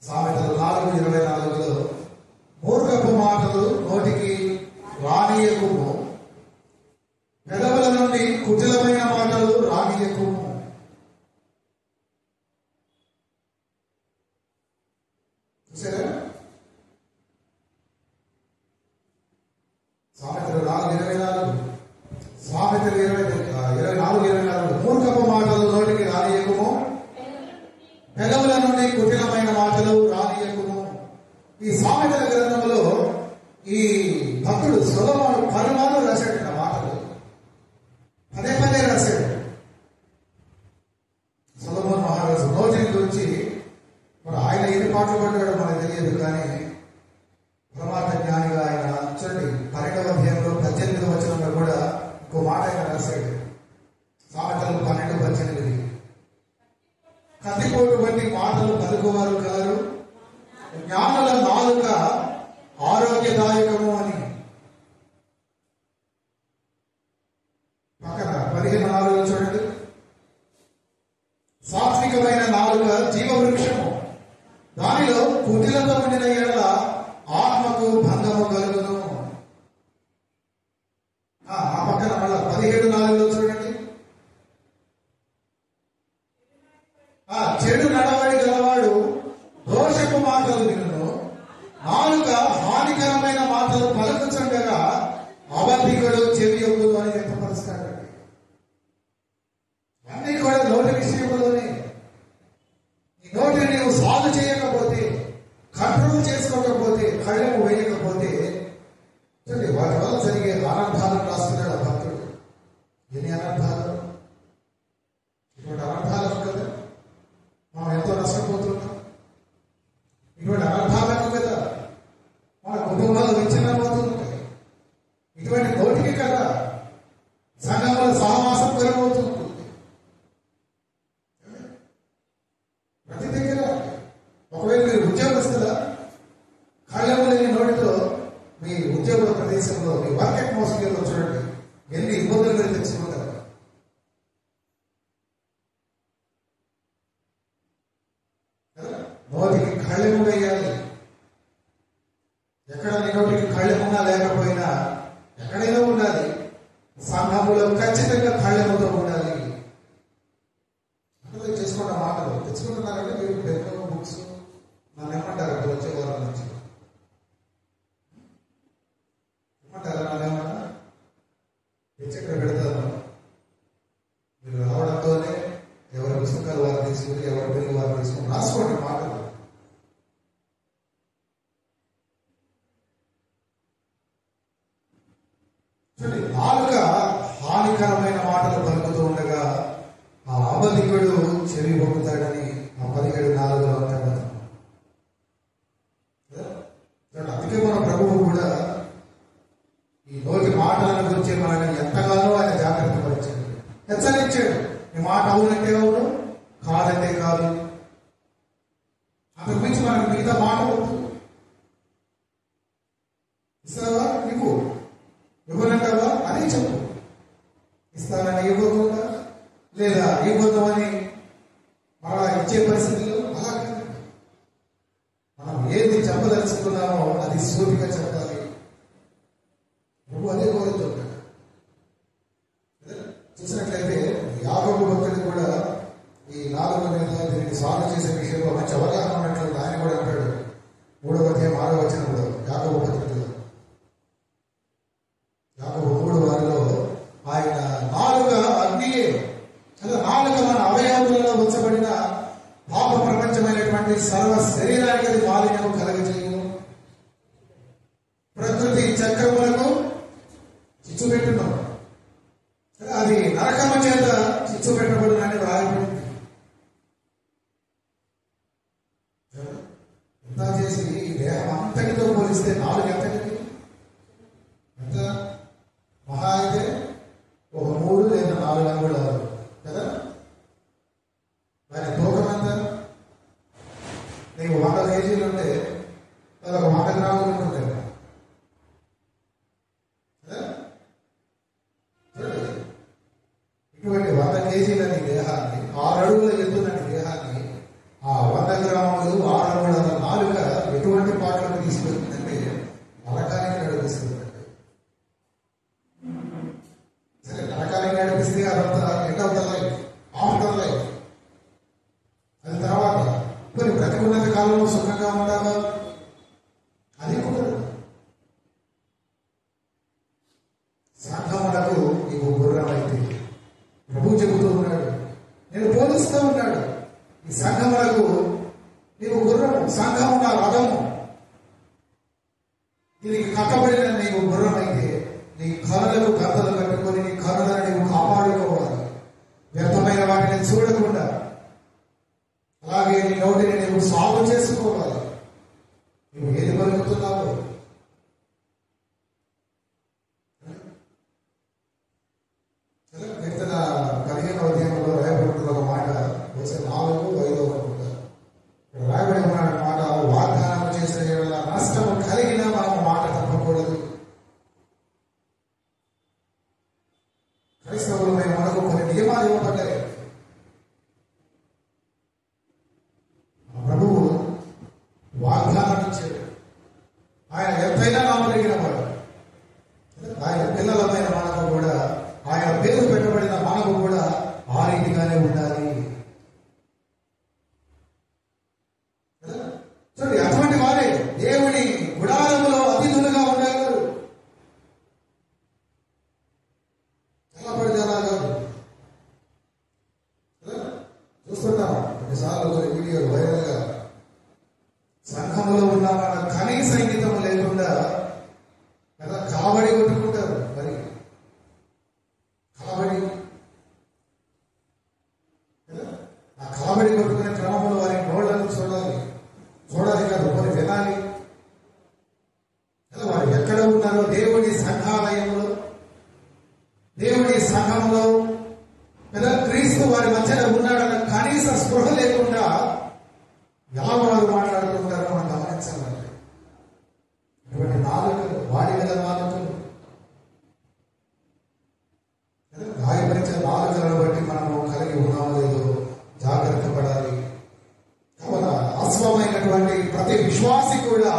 సామెతలు 4:24లో, మూర్ఖపు మాటలు నోటికి రానియకుము, పెదవుల నుండి కుటిలమైన మాటలు రానియకుము. చూసారా? సామెతలు 4:24, సామెతలు 24:24, మూర్ఖపు మాటలు నోటికి రానియకుము, పెదవుల నుండి కుటిలమైన మాటలు రానియకుము. ఈ సామెతల గ్రంథంలో ఈ భక్తుడు సొలొమోను పలుమార్లు రాశాడు ఆ మాటలు, పదే పదే రాశాడు. సొలొమోను మహారాజు నోటిని గురించి మరి ఆయన ఎన్ని పాటలు పడ్డాడో మనకు తెలియదు, కానీ పరమార్థ జ్ఞానిగా ఆయన చూడండి 12వ అధ్యాయంలో 18వ వచనంలో కూడా ఇంకో మాట ఆయన రాశాడు. సామెతలు 12:18, కత్తిపోటు వంటి మాటలు పలుకువారు కలరు, జ్ఞానుల నాలుక ఆరోగ్యదాయకము అని. పక్కన 15:4 చూడండి, సాత్వికమైన నాలుక జీవవృక్షము, దానిలో కుటిలతో ఉండిన ఎడల ఆత్మకు భంగము కలుగును. ఆ పక్కన మళ్ళా 17:4 చూడండి, చెడు నడవడి గలవాడు దోషపు మాటలు వినును, నాలుక హానికరమైన మాటలు పలుకుచుండగా అబద్ధికుడు చెవి యొగ్గులు అని వ్యక్తపరుస్తాడండి. అన్నీ కూడా నోటి విషయంలోనే. ఈ నోటిని నీవు సాగు చేయకపోతే, కంట్రోల్ చేసుకోకపోతే, కళ్ళెము వేయకపోతే చూడండి వాటి వల్ల జరిగే అనర్థాలను రాస్తున్నాడు ఆ భక్తుడు. ఎన్ని అనర్థాలు! ఇటువంటి అనర్థాలకు కదా మనం ఎంతో నష్టపోతున్నాం. ఇటువంటి అనర్థాలకు కదా మన కుటుంబాలు విచ్ఛిన్నమవుతుంటాయి. ఇటువంటి నోటికి కదా సంఘంలో సహవాసం పెరగవుతుంది. ప్రతి దగ్గర ఒకవేళ మీరు ఉద్యోగస్తులా, కళ్ళెము లేని నోటితో మీ ఉద్యోగ ప్రదేశంలో, మీ వర్క్ అట్మాస్ఫియర్లో చూడండి ఎన్ని ఇబ్బందులు మీరు తెచ్చుకుంటారు. నోటికి కళ్ళెము వేయాలి. ఎక్కడ నీ నోటికి కళ్ళెమున్నా లేకపోయినా ఎక్కడైనా ఉండాలి. సంఘములో ఖచ్చితంగా కళ్ళెముతో ఉండాలి. అర్థం చేసుకోండి. తెచ్చుకుంటున్నారంటే మీరు పెన్ను బుక్స్ నన్ను ఏమంటారు అక్కడ వచ్చే వారం నుంచి ఏమంటారా? నన్ను ఏమన్నా తెచ్చి ఇక్కడ పెడతాను. మీరు రావడంతోనే ఎవరి పుస్తకాలు వారు తీసుకుని ఎవరి పెన్ను వారు తీసుకుని రాసుకోండి మాటలు. చూడండి, నాలుక హానికరమైన మాటలు పలుకుతూ ఉండగా ఆ అబద్ధికుడు చెవి పొందుతాడని ఆ 17:4 అంటాడు. అందుకే మన ప్రభువు కూడా ఈ నోటి మాటలను గురించి మనల్ని ఎంతగానో ఆయన జాగ్రత్త పరిచాడు, హెచ్చరించాడు. ఈ మాట అవునంటే అవును, కాదంటే కాదు. అంతకు మించి మనకు మిగతా మాట వద్దు. ఇస్తావా నీకు, ఇవ్వనంటావా అదే చెప్పు. ఇస్తానని ఇవ్వకుండా లేదా ఇవ్వద్దామని మరలా ఇచ్చే పరిస్థితుల్లో అలా కాదు. మనం ఏది చెప్పదలుచుకున్నామో అది సూటిగా చెప్పాలి. నువ్వు అదే కోరుతుంటాడు. చూసినట్లయితే యాకోబు భక్తుడు కూడా ఈ 4 మీద దీనికి సాల్వ్ చేసే విషయంలో మంచి అవగాహన ఉన్నట్లయితే ఆయన కూడా అంటాడు 3వ అధ్యాయం 6వ వచనంలో యాకోబు భక్తుడు యాకోబు 3:6లో ఆయన నాలుక అగ్నియే, అలా నాలుక మన అవయవములలో ఉంచబడిన పాప ప్రపంచమైనటువంటి సర్వ శరీరానికి అది మాలిన్యము కలగజేయు, ప్రకృతి చక్రములకు చిచ్చు పెట్టున్నాం, అది నరకము చేత చిచ్చు పెట్టబడునని వ్రాయబడింది. ఎంత చేసి ఈ దేహం అంతటితో పోలిస్తే నాలుగు ఎంతటి ఎంత మహా అయితే ఒక 3 లేదా 4 అంగుళాలు కదా. దాని తూకం ఎంత? నీకు 100 కేజీలు ఉంటే అది ఒక 100 గ్రాములు ఉంటుంది. ఇటువంటి 100 కేజీల నీ దేహాన్ని, 6 అడుగుల ఎత్తున నీ దేహాన్ని ఆ 100 గ్రాములు 6 అంగుళాల నాలుక ఎటువంటి పాటలకు తీసుకెళ్తుందంటే నరకానికి నడిపిస్తుంది. సరే, నరకానికి నడిపిస్తే అదంతా end of the life, after life. అది తర్వాత కొన్ని బ్రతికున్నంత కాలంలో సుఖంగా ఉండాలా, అది కుదరదు. సంఘమునకు నీవు గుర్రమైతే ప్రభు చెబుతూ ఉన్నాడు, నేను పోలుస్తూ ఉన్నాడు. ఈ సంఘమునకు నీవు గుర్రము, సంఘము నా రథము, దీనికి కట్టబడిన నీవు గుర్రమైతే నీ కనులకు గంతలు కట్టుకొని నీ కనులను నీవు కాపాడుకోవాలి, వ్యర్థమైన వాటిని చూడకుండా. అలాగే నీ నోటిని నీవు సాగు చేసుకోవాలి. నువ్వు ఏది పలుకుతున్నావు? కీర్తన 15వ అధ్యాయంలో రాయబడుతున్న ఒక మాట, వచ్చే 4, 5 అనుకుంటారు. రాయబడి ఉన్న మాట, వాగ్దానం చేసే నష్టము కలిగిన మనము మాట తప్పకూడదు. క్రైస్తవులమై మనకు కొన్ని నియమాలు ఇవ్వబడ్డాయి. ప్రభువు వాగ్దానం ఇచ్చాడు. ఆయన ఎంతైనా నమ్మదగిన వాడు. ఆయన పిల్లలమైన మనకు కూడా, ఆయన పేరు పెట్టబడిన మనకు కూడా ఆ రీతిగానే ఉండాలి. చూడండి, అటువంటి వారే దేవుని గుడారములో అతిథులుగా ఉండగలరు. ఎలా పడితే అలా కాదు. చూస్తున్నాం కొన్నిసార్లు కొన్ని వీడియోలు వైరల్ గా, సంఘంలో ఉన్న మన కనీస ఇంగితం లేకుండా కదా కావడి కొట్టుకుంటారు. మరి కావడి ఆ కావడి కొట్టుకునే క్రమంలో వారి నోళ్లను చూడాలి కాదు, కొన్ని వినాలి. వారు ఎక్కడ ఉన్నారో దేవుడి సంఘాలయంలో, దేవుడి సంఘంలో కదా క్రీస్తు వారి మధ్యలో ఉన్నాడన్న కనీస స్పృహ లేకుండా ఎలా వారు మాట్లాడుతుంటారో మనం గమనించాలంటే, ఇటువంటి నాలుకలు, వాడి గల నాలుకలు, గాయపరిచే నాలుకలను బట్టి మనము కలిగి ఉన్నామో లేదో జాగ్రత్త పడాలి. కావున అస్వమైనటువంటి ప్రతి విశ్వాసి కూడా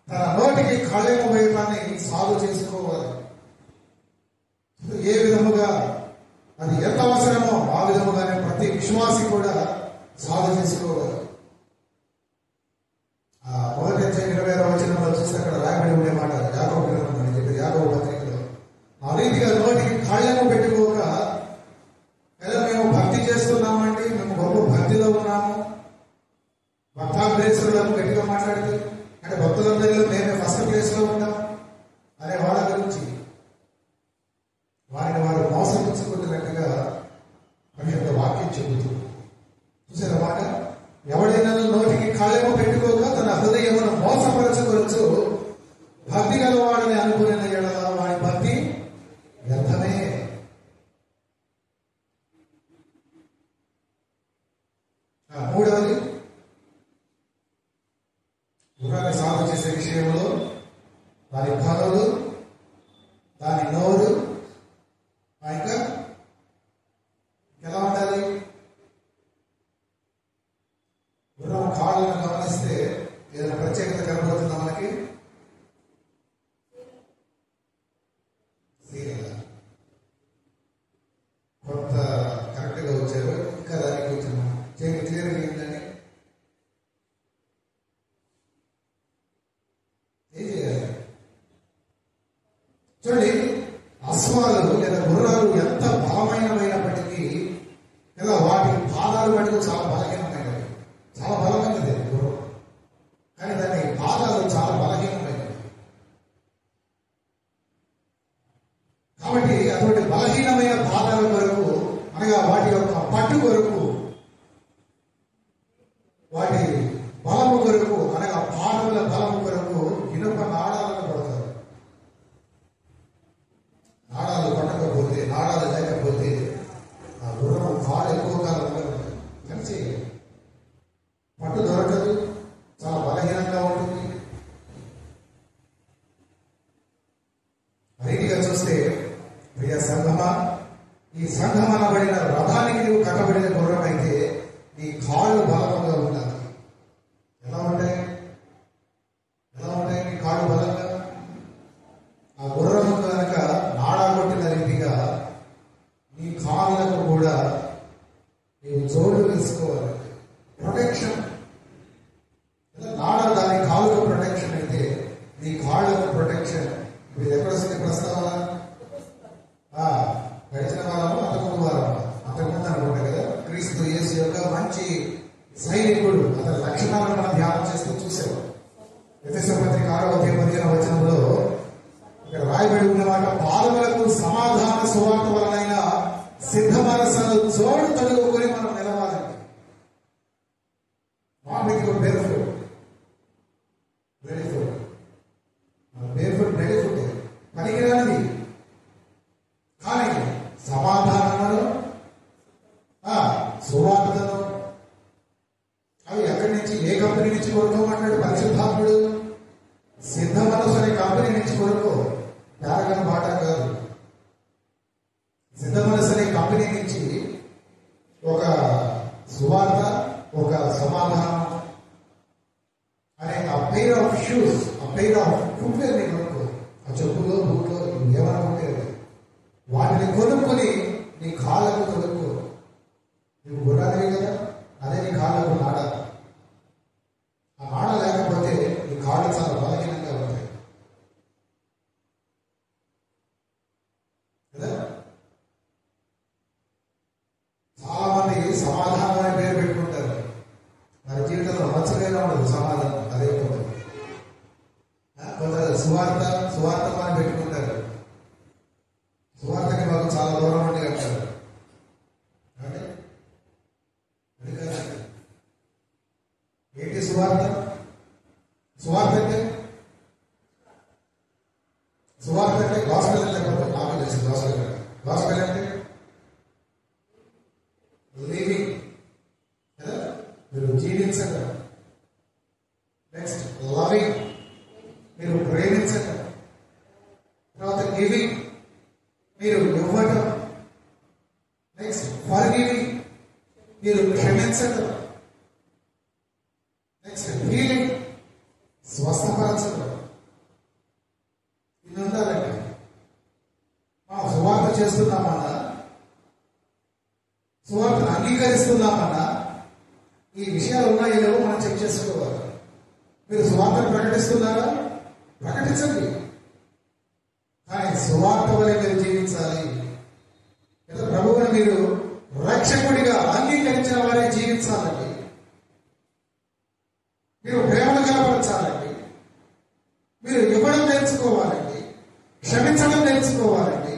తన నోటికి కళ్ళెము వేయటాన్ని సాగు చేసుకోవాలి. ఏ విధముగా అది ఎంత అవసరమో ఆ విధముగానే ప్రతి విశ్వాసి కూడా సాధు చేసుకోవాలి. మొదటి అధ్యాయం 26వ వచనంలో చూస్తే అక్కడ రాయబడి ఉండే మాట యాకోబు గ్రంథం అని చెప్పి యాకోబు పత్రికలో ఆ రీతిగా నోటికి కాళ్ళము పెట్టుకోక లేదా మేము భక్తి చేస్తున్నామండి, మేము గొప్ప భక్తిలో ఉన్నాము, భక్తా ప్లేసులను గట్టిగా మాట్లాడితే అంటే భక్తులందరిలో మేమే ఫస్ట్ ప్లేస్ లో ఉంటాం అనే వాళ్ళ గురించి వారిని వారు మోసపుచ్చుకుంటున్నట్టుగా పరిశుద్ధ వాక్యం చెబుతూ చూసారా మాట. ఎవడైనా నోటికి కాళ్ళము పెట్టుకోక తన హృదయమును మోసపరచుకోవచ్చు, భక్తి గలవాడని అనుకునే ఎడల వాడి భక్తి వ్యర్థమే. మూడవది, గుర్రాన్ని సాగు చేసే విషయంలో దాని పనులు, దాని నోరు ఇంకా ఎలా ఉండాలి? గుర్రం కాళ్ళను గమనిస్తే ఏదైనా ప్రత్యేకత కనబడుతుందా మనకి? కొంత కరెక్ట్ గా వచ్చారు, ఇంకా దానికి వచ్చిన క్లియర్ ఏంటండి? ఏం చేయాలి చూడండి. అశ్వాలు లేదా గుర్రాలు ఎంత బలమైనమైనప్పటికీ లేదా వాటి పాదాలు మటుకు చాలా బలహీనమైనవి. చాలా బలమైనది గుర్రం, కానీ దాని పాదాలు చాలా బలహీనమైనవి. కాబట్టి అటువంటి బలహీనమైన పాదాల కొరకు అనగా వాటి యొక్క పట్టు కొరకు, వాటి బలము కొరకు అనగా పాదముల బలము కొరకు ఇనుప నాడాలను కొడతారు. నాడాలు కొట్టకపోతే, నాడాలు లేకపోతే ఆ గుర్రం కాలు ఎక్కువ కాలం కలిసి పట్టు దొరకదు, చాలా బలహీనంగా ఉంటుంది. రీతిగా చూస్తే ప్రియ సంఘమా, ఈ సంఘం అనబడిన రథానికి నువ్వు కట్టబడిన గుర్రం అయితే నీ కాళ్ళు బలంగా ఉండాలి. ఎలా ఉంటాయి నీ కాళ్ళు బలంగా? ఆ గుర్రం కనుక నాడా కొట్టిన రీతిగా నీ కాళ్ళకు కూడా నీవు జోడు వేసుకోవాలి. ప్రొటెక్షన్ నాడా దాని కాళ్ళకు ప్రొటెక్షన్ అయితే నీ కాళ్ళకు ప్రొటెక్షన్. ఇప్పుడు ఎక్కడ వస్తుంది ప్రస్తావన? గడిచిన వారము అంతకుముందు అనుకుంటా కదా, క్రీస్తు యేసు యొక్క మంచి సైనికుడు అతని లక్షణాలను మనం ధ్యానం చేస్తూ చూసాం. ఎఫెసీ పత్రిక 6వ అధ్యాయం 15వ వచనంలో ఇక్కడ రాయబడి ఉన్నమాట, పాదములకు సమాధాన సువార్త వలనైన సిద్ధ మనస్సును జోడు తొడుగుకొని మనం నిలవాలండి. బేర్ఫుట్ పనికిరానిది, కానీ సమాధానమును సువార్తను అవి ఎక్కడి నుంచి, ఏ కంపెనీ నుంచి కొనుక్కోమంటాడు పరిశుద్ధాత్ముడు? సిద్ధ మనసు అనే కంపెనీ నుంచి కొనుక్కో, పేరగన బాట కాదు. సిద్ధ మనసు అనే కంపెనీ నుంచి ఒక సువార్త, ఒక సమాధానం అనే ఆ పెయిర్ ఆఫ్ షూస్, ఆ పెయిర్ ఆఫ్ ఫుట్వేర్ ని కొనుక్కో. ఆ చెప్పులో బూట్లో ఏమనుకుంటే వాటిని కొనుక్కొని నీ కాళ్ళకు తొడుక్కో. నువ్వు గుర్రానివి కదా, అదే నీ కాళ్ళకు నాడ. ఆ నాడ లేకపోతే నీ కాళ్ళు చాలా బలహీనంగా ఉంటాయి కదా. చాలా మంది సమాధానం అనే పేరు పెట్టుకుంటారు, వారి జీవితంలో మచ్చగా ఉండదు సమాధానం. అదే కొంత సువార్త అని పెట్టుకుంటారు. సువార్తకి మాకు చాలా దూరం ఉండి అంటారు. ఏంటి సువార్త? సువార్త అంటే గాస్పెల్ అంటే నాకు తెలిసి గాస్పెల్ అంటే లివింగ్ కదా, మీరు జీవించండి. నెక్స్ట్ లవింగ్, మీరు ప్రేమించండి. తర్వాత గివింగ్, మీరు ఇవ్వటం. నెక్స్ట్ ఫర్గివింగ్, మీరు క్షమించటం. Next healing, స్వస్థపరచడం. ఇది ఉండాలండి. మనం సువార్త చేస్తున్నామన్నా, సువార్తను అంగీకరిస్తున్నామన్నా ఈ విషయాలు ఉన్నాయో లేవో మనం చెక్ చేసుకోవాలి. మీరు సువార్తను ప్రకటిస్తున్నారా? ప్రకటించండి, కానీ సువార్త వలె మీరు జీవించాలి. ప్రభువుని మీరు రక్షకుడిగా అంగీకరించిన వారే జీవించాలండి. మీరు ప్రేమను కనపరచాలండి. మీరు ఇవ్వడం నేర్చుకోవాలండి, క్షమించడం నేర్చుకోవాలండి.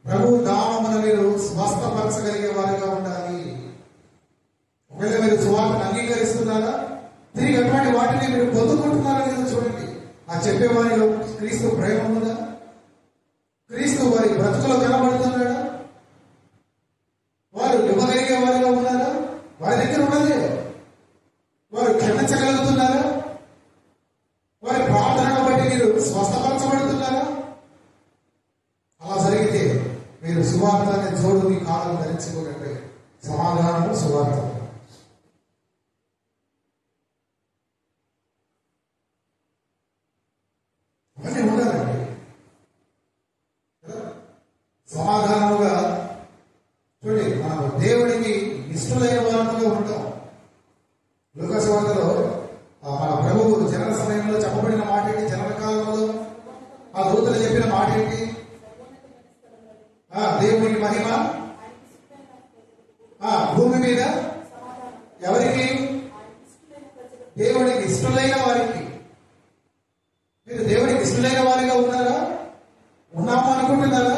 ప్రభు నామమున మీరు స్వస్థపరచగలిగే వారిగా ఉండాలి. ఒకవేళ మీరు సువార్తను అంగీకరిస్తున్నారా, తిరిగి అటువంటి వాటిని మీరు పొందుకుంటున్నారా లేదో చూడండి. ఆ చెప్పేవారిలో క్రీస్తు ప్రేమ ఉందా? క్రీస్తు వారి బ్రతుకులో కనబడుతున్నాడా? వారు ఇవ్వగలిగే వారిగా ఉన్నారా? వారి దగ్గర ఉన్నదే. వారు క్షమించగలుగుతున్నారా? వారి ప్రార్థనను బట్టి మీరు స్వస్థపరచబడుతున్నారా? అలా జరిగితే మీరు సువార్త అనే జోడు మీ కాలం ధరించుకున్నట్టే. సమాధానము సువార్త. అవన్నీ ఉండాలండి. సమాధానముగా చూడండి, మనం దేవుడికి ఇష్టమైన వారముగా ఉంటాం. లూకాసు వార్తలో మన ప్రభువు జనన సమయంలో చెప్పబడిన మాట ఏంటి? జనన కాలంలో ఆ దూతలు చెప్పిన మాట ఏంటి? దేవునికి మహిమ భూమి మీద ఎవరికి? దేవుడికి ఇష్టమైన వారికి. మీరు దేవుడికి ఇష్టమైన వారిగా ఉన్నారా? ఉన్నాము అనుకుంటున్నారా?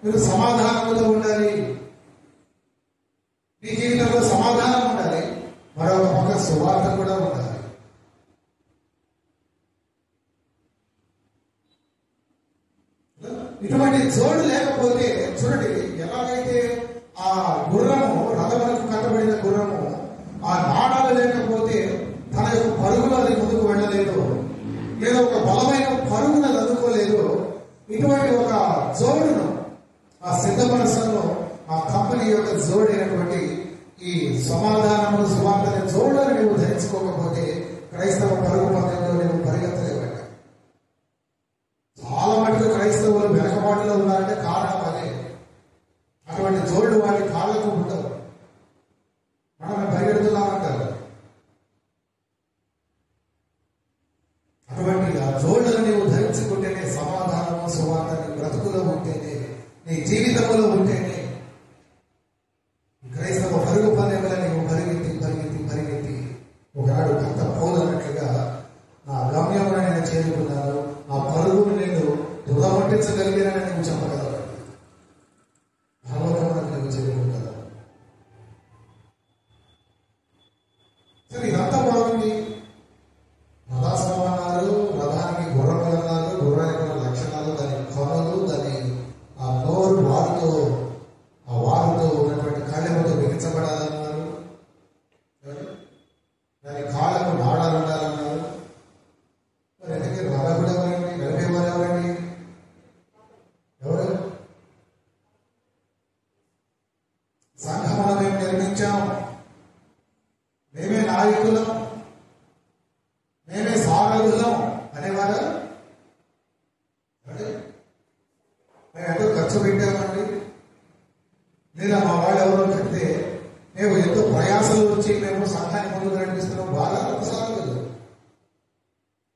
మీరు సమాధానంతో ఉండాలి. మీ జీవితంలో సమాధానం ఉండాలి, మరొక పక్క సువార్త కూడా ఉండాలి. ఇటువంటి జోడు లేకపోతే చూడండి, ఎలాగైతే ఆ గుర్రము, రథములకు కట్టబడిన గుర్రము, ఆ నాడాలు లేకపోతే తన యొక్క పరుగులో అది ముందుకు వెళ్ళలేదు, లేదా ఒక బలమైన పరుగును అది అందుకోలేదు. ఇటువంటి ఒక జోడును ఆ సిద్ధ మనసులో ఆ కంపెనీ యొక్క జోడైనటువంటి ఈ సమాధానము సువార్త జోడును నువ్వు ధరించుకోకపోతే క్రైస్తవ పరుగు పందెంలో నువ్వు పరిగెత్తలేవండి. చాలా మటుకు క్రైస్తవులు వెనకబాటులో ఉన్నారంటే కారణం అదే. అటువంటి జోడు వాటి కాళ్ళకు ఉండవు. మనం పరిగెడుతున్నామంటారు. అటువంటి ఆ జోడును నువ్వు ధరించుకుంటేనే సమాధానము సువార్త నీ బ్రతుకులో ఉంటేనే, నీ జీవితంలో ఉంటేనే క్రైస్తవ పరుగు పందెంలో నీవు పరిగెత్తి పరిగెత్తి పరిగెత్తి ఒకనాడు భక్త పౌలన్నట్లుగా నా గమ్యంలో నేను చేరుకున్నాను, నా పరుగును నేను దురమట్టించగలిగానని నువ్వు చెప్పగలవు. భగవంతుడు నువ్వు చేరుకుంటావు. సరే, ఇదంతా బాగుంది. రథాశ్రమం అన్నారు, రథానికి గుర్రములు అన్నారు, గుర్రానికి ఉన్న లక్షణాలు, దాని కొనలు, దాని ఆ నోరు వారితో ఉన్నటువంటి కళ్ళెముతో బిగించబడాలన్నారు, దాని కాళ్ళకు నాడాలు ఉండాలన్నారు. మరి ఎందుకే రథకుడు ఎవరండి? నడిపేవారు ఎవరండి? ఎవరు? సంఘమును మేము నిర్మించాం, మేమే నాయకులం, మేమే సారథులం అనేవారు. మేము ఎంతో ఖర్చు పెట్టామండి, లేదా మా వాళ్ళు ఎవరో చెప్తే మేము ఎంతో ప్రయాసాలు వచ్చి మేము సంఘాన్ని ముందుకు నడిపిస్తున్నాం, బాగా సారథులు.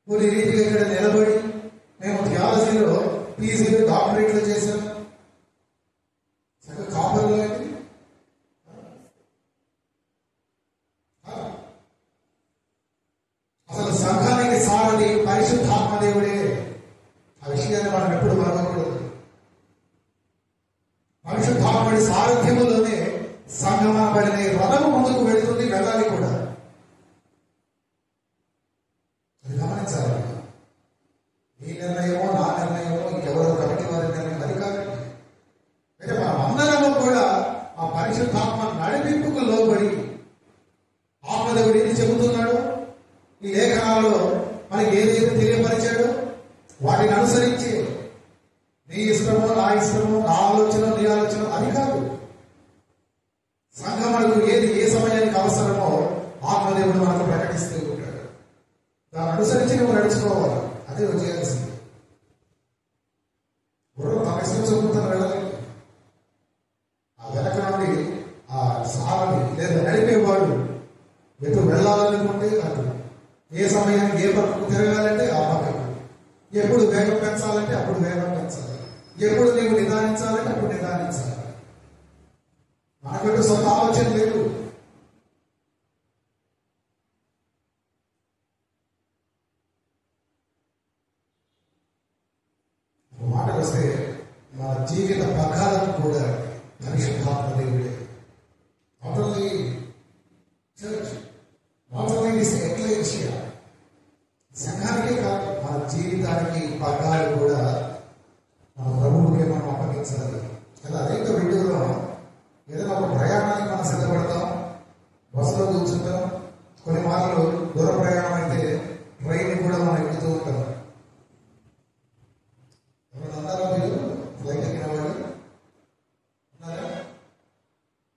కొన్ని రీతిగా ఇక్కడ నిలబడి మేము థియాలజీలో పీజీలు, డాక్టరేట్లు చేశాం. కాపర్లో ఏంటి? అసలు సంఘానికి సారథి పరిశుద్ధాత్మ దేవుడే. ఆ విషయాన్ని మనం ఎప్పుడు మరవకూడదు. పరిశుద్ధాత్ముడి సారథ్యములోనే సంఘమనబడిన రథము ముందుకు వెళుతుంది, వెళ్ళాలి కూడా. అది గమనించాలి. నీ నిర్ణయమో నా నిర్ణయమో ఇంకెవరో కమిటీ వారి నిర్ణయం అది కాదండి. అయితే మనం అందరము కూడా ఆ పరిశుద్ధాత్మ నడిపింపుకు లోబడి ఆత్మదేవుడు ఏది చెబుతున్నాడు, ఈ లేఖనాల్లో మనకి ఏదైతే తెలియపరిచాడో వాటిని అనుసరించి నీ ఇష్టమో నా ఇష్టమో, నా ఆలోచన నీ ఆలోచన అది కాదు. సంఘములకు ఏది ఏ సమయానికి అవసరమో ఆత్మదేవుడు మనకు ప్రకటిస్తూ ఉంటాడు. దాన్ని అనుసరించి నువ్వు నడుచుకోవాలి. అదే నువ్వు చేయాల్సింది. గుర్రం తన ఇష్టం చదువుతాను వెళ్ళాలి. ఆ వెనక నుండి ఆ సారథి లేదా నడిపేవాడు ఎటు వెళ్ళాలనుకుంటే అటు, ఏ సమయానికి ఏ పక్కకు తిరగాలంటే ఆ పక్కకు, ఎప్పుడు వేగం పెంచాలంటే అప్పుడు వేగం పెంచాలి, ఎప్పుడు నీవు నిదానించాలంటే అప్పుడు నిదానించాలి. మనకంటూ సొంత ఆలోచన లేదు. మాటలు వస్తే మన జీవిత పగ్గాలను కూడా పరిశుద్ధాత్మ దేవుడే. Not only church, not only this ecclesia, సంఘానికే కాదు మన జీవితానికి పగ్గాలు కూడా మన ప్రభువుకే మనం అప్పగించాలి కదా. అనేక వీడియోలో ఏదైనా ఒక ప్రయాణానికి మనం సిద్ధపడతాం, బస్సులో కూర్చుంటాం, కొన్ని మార్లు దూర ప్రయాణం అయితే ట్రైన్ కూడా మనం ఎక్కుతూ ఉంటాం. ఎవరైనా మీరు ఫ్లైట్ ఎక్కిన వాళ్ళు ఉన్నారా?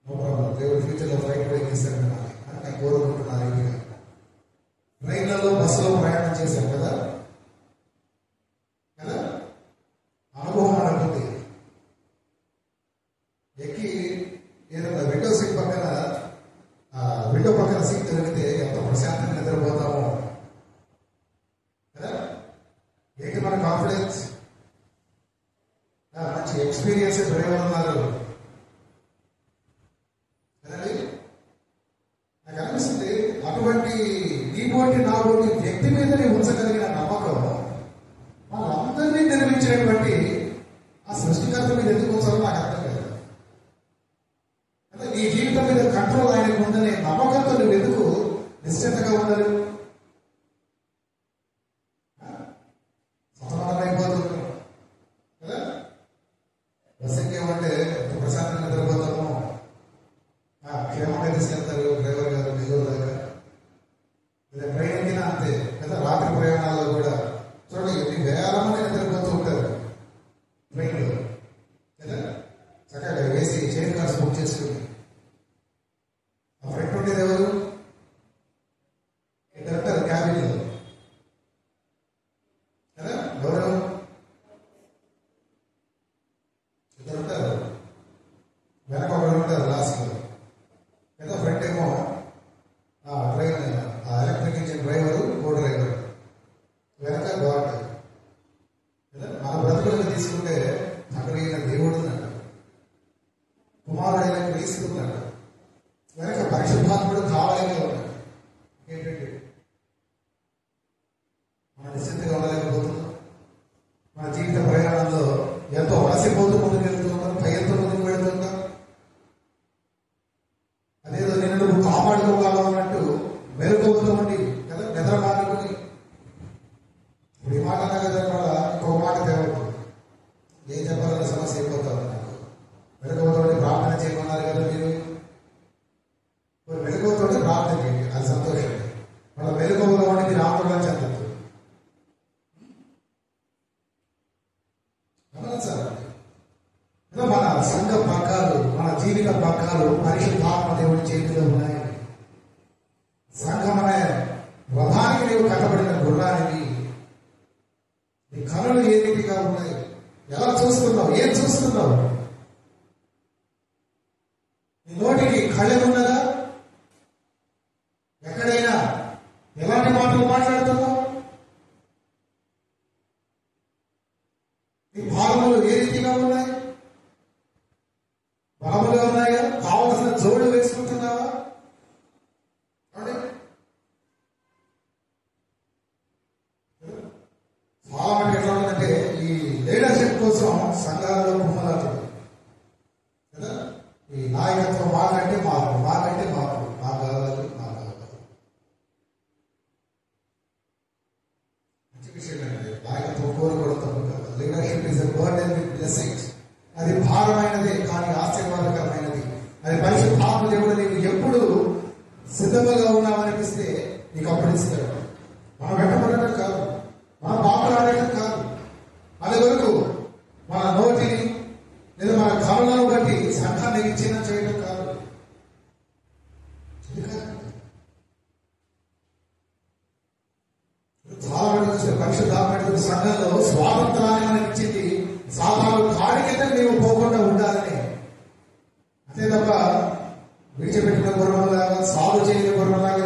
నో ప్రాబ్లం, దేవుడు ఫ్యూచర్లో ఫ్లైట్ కూడా ఎక్కిస్తాను అని నేను కోరుకుంటున్నాను. ఇంటిగా ట్రైన్లలో బస్సులో ప్రయాణం చేశాం కదా కదా, అనుభవం అనుకుంది. ఎక్కి ఏదైనా విండో సీట్ పక్కన విండో పక్కన సీట్ దొరికితే ఎంత ప్రశాంతంగా నిద్రపోతామో కదా. ఏంటి మన కాన్ఫిడెన్స్, మంచి ఎక్స్పీరియన్స్ డ్రైవర్ ఉన్నారు కదండి. నాకు అనిపిస్తుంది అటువంటి నీబోటి నాబోటి వ్యక్తి మీదనే ఉంచగలిగిన నమ్మకం వాళ్ళందరినీ నిర్మించినటువంటి ఆ సృష్టికర్త మీద ఎందుకు ఉంచాలో నాకు అర్థం కాదు. అంటే నీ జీవితం మీద కంట్రోల్ ఆయనకు ఉందనే నమ్మకంతో నువ్వు ఎందుకు నిశ్చింతగా ఉండదు? సతమతమైపోతున్నావు కదా. బస్ ఎక్కేమంటే ఎంత ప్రశాంతంగా నిద్రపోతామో, క్షేమంగా తీసుకెళ్తారు డ్రైవర్ గారు దిగువ దగ్గర. లేదా ట్రైన్ ఎక్కినా అంతే కదా. రాత్రి ప్రయాణాల్లో కూడా చూడండి ఎన్ని వేల మంది నిద్రపోతూ ఉంటారు ట్రైన్లో కదా. చక్కగా వేసి చైర్ కార్స్ బుక్ చేసుకుని ఆ ఫ్రెండ్ ఉండేది ఎవరు? ఇద్దరు ఉంటారు క్యాబిన్లో కదా. ఎవరు? ఇద్దరు ఉంటారు, వెనక ఒకరు ఉంటారు లాస్ట్లో కదా. ఫ్రెండ్ ఏమో ట్రైన్ ఎలక్ట్రిక్ ఇంజిన్ డ్రైవరు, కో డ్రైవర్, వెనక గాడ్ కదా. మన బ్రతుకులను తీసుకుంటే అక్కడ ఈయన దేవుడు ఉన్నాడు, కుమారుడైన క్రీస్తు ఉన్నాడు, వెనక పరిశుద్ధాత్ముడు కావాలని ఉన్నాడు. ఏంటంటే మన నిశ్చింతగా ఉండలేకపోతున్నాం. మన జీవిత ప్రయాణంలో ఎంతో అలసిపోతూ ముందుకు వెళ్తున్నాం, భయంతో ముందుకు వెళ్తున్నాం. అదేదో నిన్ను నువ్వు కాపాడుకోగలవన్నట్టు మెరుగుతూ ఉండి కదా నిద్ర మానుకుని. ఇప్పుడు ఈ మాట అన్నా కదా, కూడా ఇంకొక మాట తేవద్దు. ఏం చెప్పాలన్న సమస్య అయిపోతావు. నాకు మెరుగుతోటి ప్రార్థన చేయమన్నారు కదా మీరు. మెరుగుతోటి ప్రార్థన చేయండి, అది సంతోషం. మన మెరుగులో ఉండి రాముడుగా చెందద్దు. గమనించాలండి, మన సంఘ పగ్గాలు, మన జీవిత పగ్గాలు పరిశుద్ధాత్మ దేవుడి చేతిలో ఉన్నాయి. సంఘం అనే రథానికి నీవు కట్టబడిన గుర్రానికి నీ కనులు ఏ రీతిగా ఉన్నాయి? ఎలా చూస్తున్నావు? ఏం చూస్తున్నావు? నీ నోటికి కళ్ళెం ఉన్నదా? ఎక్కడైనా ఎలాంటి మాటలు మాట్లాడుతున్నావు? నీ భావములు ఏ రీతిగా ఉన్నాయి? బలముగా ఉన్నాయా? కావలసిన జోడు వేసుకుంటున్నావా? చాలా మంది ఎట్లా ఉందంటే ఈ లీడర్షిప్ కోసం సంఘాలలో కుమ్మలాటలు కదా. ఈ నాయకత్వం మాకంటే మాకు, మాకంటే మాకు, మాకు కావాలి, మాకు కావాలి. మంచి విషయం అండి, నాయకత్వం కోరుకోవడం తప్పు కాదు. Leadership is a burden with blessings. అది భారమైనదే కానీ ఆశీర్వాదకరమైనది. అది పరిశుద్ధాత్మ దేవుడు నీకు ఎప్పుడు సిద్ధంగా ఉన్నామనిపిస్తే నీకు అప్పుడు ఇస్తాడు. మనం వెంటబడటం కాదు, మన పాపలాడటం కాదు. అది వరకు మన నోటిని లేదా మన కళలను బట్టి సంఘాన్ని విచ్ఛిన్నం చేయడం కాదు. చాలా మంది పరిశుద్ధాత్మ సంఘంలో స్వాతంత్రాన్ని మనకి ఇచ్చింది సాధారణ కాడి కింద నీవు పోకుండా ఉండాలని. అంతే తప్ప విడిచిపెట్టిన గుర్రంలాగా, సాగు చేయని గుర్రంలాగా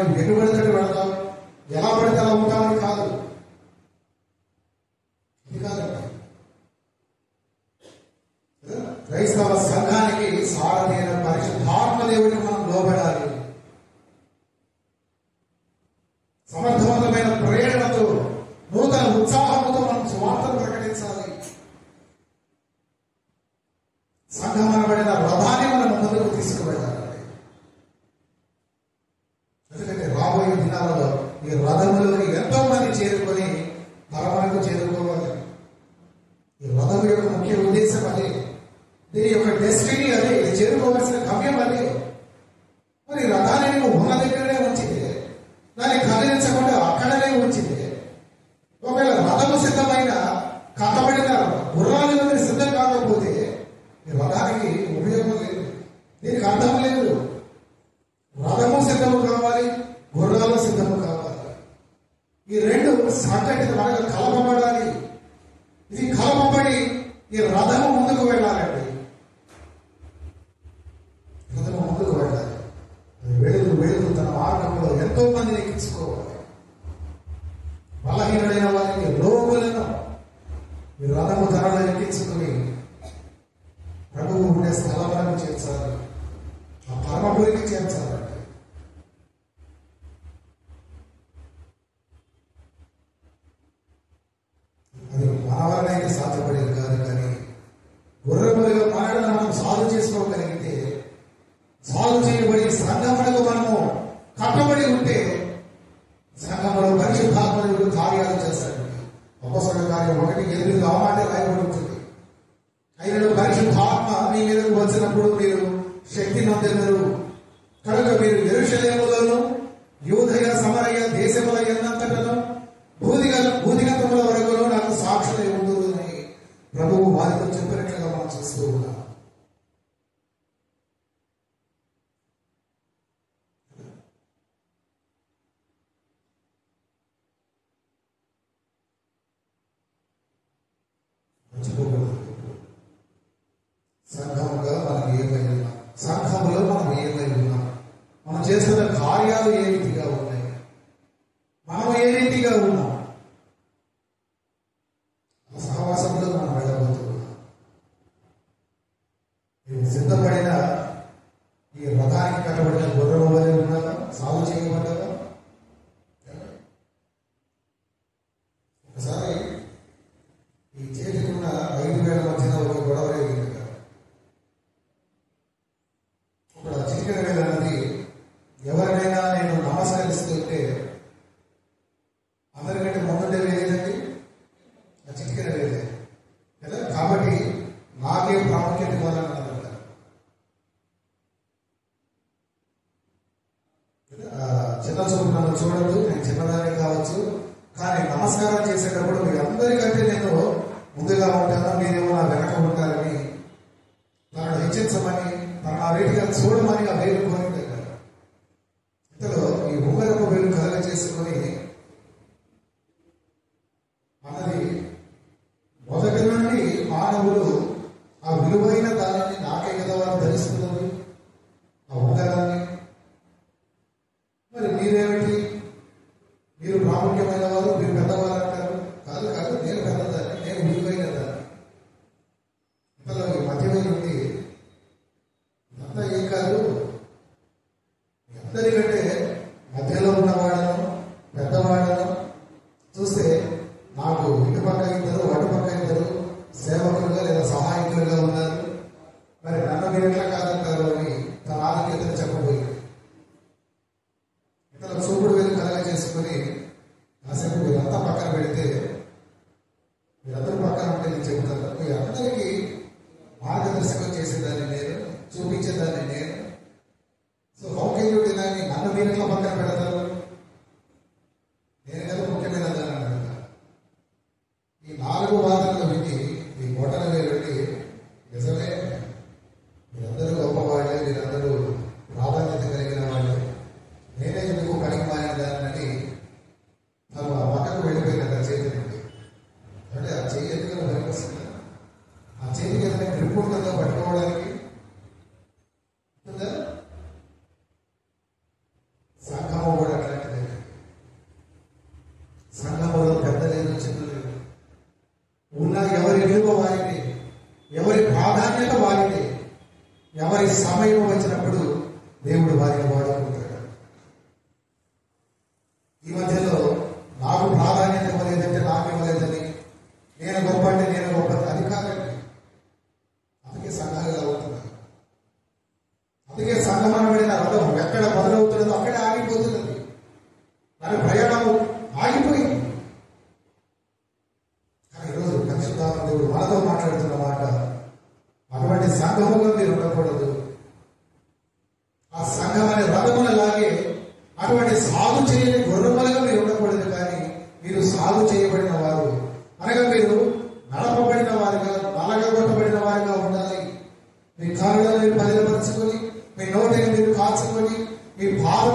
రాబోయే దినాలలో ఈ రథములోకి ఎంతో మంది చేరుకొని పరమానికి చేరుకోవాలి. ఈ రథం యొక్క ముఖ్య ఉద్దేశం అదే, దీని యొక్క డెస్టినీ అదే, ఇది చేరుకోవాల్సిన గమ్యం అదే. మరి రథాన్ని నువ్వు ఉన్న దగ్గరనే ఉంచితే, దాన్ని కదిలించకుండా అక్కడనే ఉంచితే, ఒకవేళ రథము సిద్ధమైన కట్టబడిన గుర్రాలు సిద్ధం కాకపోతే ఈ రథానికి ఉపయోగం లేదు, దీనికి అర్థం లేదు. రథము సిద్ధము కావాలి, గుర్రాలు సిద్ధము కావాలి. ఈ రెండు సంఘటిత మనకు కలపబడాలి. ఇది కలపబడి ఈ రథము ముందుకు వెళ్ళాలండి. రథము ముందుకు వెళ్ళాలి. వెళుతూ వెళుతూ తన మార్గంలో ఎంతో మందిని ఎక్కించుకోవాలి. బలహీనుడైన వారికి లోకులను ఈ రథము ధరలో ఎక్కించుకుని ప్రభువు ఉండే స్థలములను చేర్చాలి, ఆ పరమపురికి చేర్చాలండి. అది మన వలన అయితే సాధ్యపడేది కాదు. కానీ గుర్రములుగా మారడం మనం సాల్వ్ చేసుకోగలిగితే, సాల్వ్ చేయబడి సంఘములకు మనము కట్టబడి ఉంటే సంఘంలో పరిశుద్ధాత్మడు కార్యాలు చేస్తాడు. అపొస్తలుల కార్యం 1:8 ఆ మాట రాయబడి ఉంటుంది. అయినను పరిశుద్ధాత్మ మీ మీదకు వచ్చినప్పుడు మీరు శక్తి నొందెదరు కనుక మీరు యెరూషలేములోను యూదయ సమరయ దేశముల ఎన్నంతటను భూదిగంతముల వరకు నాకు సాక్షులై ఉండురు అని ప్రభువు వారితో చెప్పినట్లుగా మనం చూస్తూ ఉన్నాం. సంఘముగా మనం ఏమై ఉన్నాం, సంఘములో మనం ఏమై ఉన్నాం, మనం చేస్తున్న కార్యాలు ఏ రీతిగా ఉన్నాయి, మనం ఏ రీతిగా ఉన్నాం, సహవాసంలో మనం వెళ్ళబోతున్నాం. సిద్ధపడిన ఈ రథానికి కట్టబడిన గుర్రము వలె ఉన్నారా, సాగు చేయబడ్డారా? ఒకసారి ఈ చేతికి ఉన్న 5 వేల మధ్యన ఒక గొడవ రేగింది. ఒక చిటికెన వేల అన్నది ఎవరినైనా నేను నమస్కరిస్తుంటే అందరికంటే ముందుండే వేలేదండి ఆ చిటికెన వేలే కదా. కాబట్టి నాకే ప్రాముఖ్యత ఇవ్వాలని అన్నమాట. చిన్న చూపు నన్ను చూడద్దు, నేను చిన్నదాన్ని కావచ్చు, కానీ నమస్కారం చేసేటప్పుడు మీరు అందరికంటే నేను ముందుగా ఉంటాను, మీరేమో నా వెనక ఉంటారని తనను హెచ్చించమని, తన ఆ రేటుగా చూడమని ఆ వేలు కోరింది కదా. ఇంతలో ఈ ఉంగరపు వేలు కలగ చేసుకొని అన్నది మొదటి నుండి మానవుడు ఆ విలువైన దానిని నాకే కదా వారు ధరిస్తున్నది, ఆ ఉంగరాన్ని. మరి మీరేమిటి, మీరు ప్రాముఖ్యమైన వారు, మీరు పెద్దవారు అంటారు. కాదు కాదు, నేను పెద్దదాన్ని, నేను విలువైన దాన్ని. ఇంతలో ఈ మధ్యలో నుండి అంతా ఏం కాదు, అందరికంటే మధ్యలో ఉన్నవాడను, పెద్దవాడను చూస్తే నాకు ఇటుపక్క ఇద్దరు, అటుపక్క ఇద్దరు సేవకులుగా లేదా సహాయకులుగా ఉన్నారు, మరి నన్ను మీరు ఎట్లా కాదంటారు అని తన ఆరోగ్యతను చెప్పబోయింది. ఇతర చూపుడు వేలు కలగ చేసుకుని కాసేపు వీరంతా పక్కన పెడితే, వీరందరూ పక్కన ఉంటే నేను చెబుతాను, వీరందరికీ మార్గదర్శకం చేసేదాన్ని నేను, చూపించేదాన్ని నేను. So how can you deny me? నన్ను మీరు ఎట్లా పక్కన పెడతారు? నేను కదా ముఖ్యమైన దాన్ని అడుగుతా. ఈ 4 వాదనలు విని ఈ బొటన వేలుండి నిజమే మీరందరూ గొప్పవాళ్ళే, మీరందరూ ప్రాధాన్యత కలిగిన వాళ్ళే, నేనే ఎందుకు పనికి మారిన దాన్ని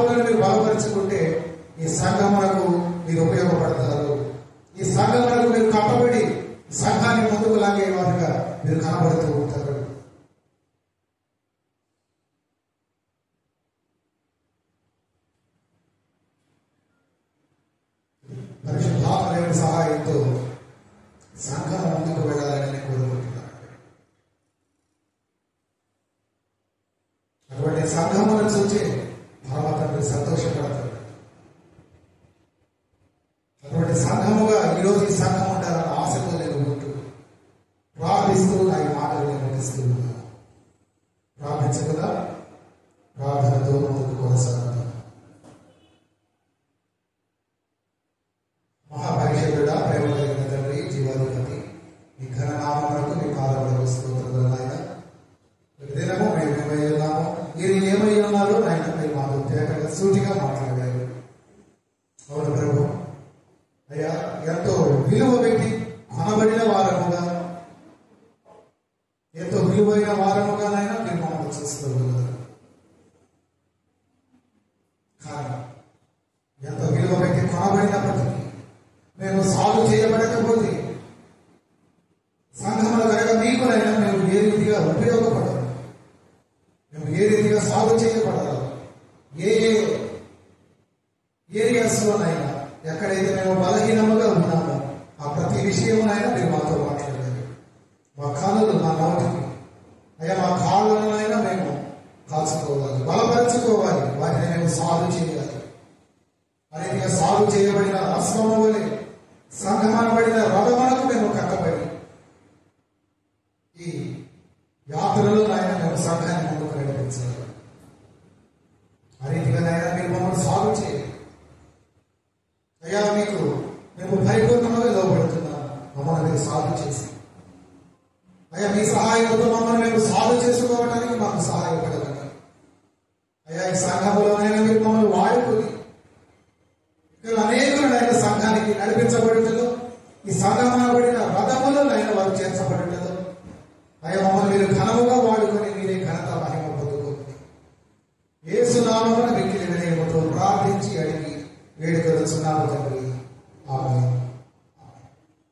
సేవకులను మీరు బలపరుచుకుంటే ఈ సంఘమునకు మీరు ఉపయోగపడతారు. ఈ సంఘమునకు మీరు కట్టబడి సంఘాన్ని ముందుకు లాగే వారుగా మీరు కనబడుతూ ఉంటారు. పరిశుద్ధాత్మ సహాయంతో సంఘం ముందుకు వెళ్ళాలని నేను కోరుకుంటున్నాను. అటువంటి సంఘములను చూసి పరమాత్మ సంతోషపడతాడు. అటువంటి సంఘముగా ఈరోజు ఈ సంఘం ఉండాలని ఆశతో నేను ఉంటూ ప్రార్థిస్తూ నా ఈ మాటలు నేను ముగిస్తూ ఉన్నాను. ప్రార్థించకుండా ప్రార్థనతో ముందుకు కొనసాగుతాను. మహాపరిషదుడా, ప్రేమ కలిగిన తండ్రి, జీవాధిపతి, మీ ఘననామమునకు మీ పాదములకు స్తోత్రములు నాయన. దినము మేము ఏమై ఉన్నాము, మీరు ఏమై ఉన్నారో నాయన మీరు మాకు తేటగా సూటిగా మాట్లాడారు. అవును ప్రభు, అయ్యా ఎంతో విలువ పెట్టి కొనబడిన వారముగా, ఎంతో విలువైన వారముగా నాయన మీరు మమ్మల్ని చూస్తూ ఉన్నారు. కానీ ఎంతో విలువ పెట్టి కొనబడినప్పటికీ మేము సాగు చేయబడకపోతే సంఘముల కనుక మీకునైనా మేము ఏ రీతిగా ఉపయోగపడాలి, మేము ఏ రీతిగా సాగు చేయబడాలి, ఏ ఏరియాస్లోనైనా ఎక్కడైతే మేము బలహీనముగా ఉన్నామో ఆ ప్రతి విషయమునైనా మీరు మాతో మాట్లాడారు. మా కాళ్ళను మా నోటికి అయ్యా మా కాళ్ళనైనా మేము కాల్చుకోవాలి, బలపరచుకోవాలి, వాటిని మేము సాగు చేయాలి. అనేక సాగు చేయబడిన అశ్వము వలె సంఘమనబడిన రథమునకు మేము కట్టబడి ఈ యాత్రలో నాయన మేము సంఘాన్ని ముందుకు నడిపించాలి. ఆ రీతిగా నాయన మీరు మమ్మల్ని సాగు చేయాలి. అయ్యా మీకు మేము పరిపూర్ణంగా లోపడుతున్నాము. మమ్మల్ని మీరు సాగు చేసి అయ్యా మీ సహాయంతో మమ్మల్ని మేము సాగు చేసుకోవడానికి మాకు సహాయపడగలరు. అయ్యా ఈ సంఘములోనైనా మీరు మమ్మల్ని వాడుకొని అనేకులైన సంఘానికి నడిపించబడుతుందో, ఈ సంఘమనబడిన రథములో నైనా వారు చేర్చబడుతుందో అయ్యా మమ్మల్ని మీరు ఘనముగా వాడుకొని మీరే ఘనత మహిమ పొందుకోండి. యేసు నామమున మిక్కిలి వినయముతో ప్రార్థించి అడిగి వేడుకొనుచున్నాము తండ్రి. ఆమేన్.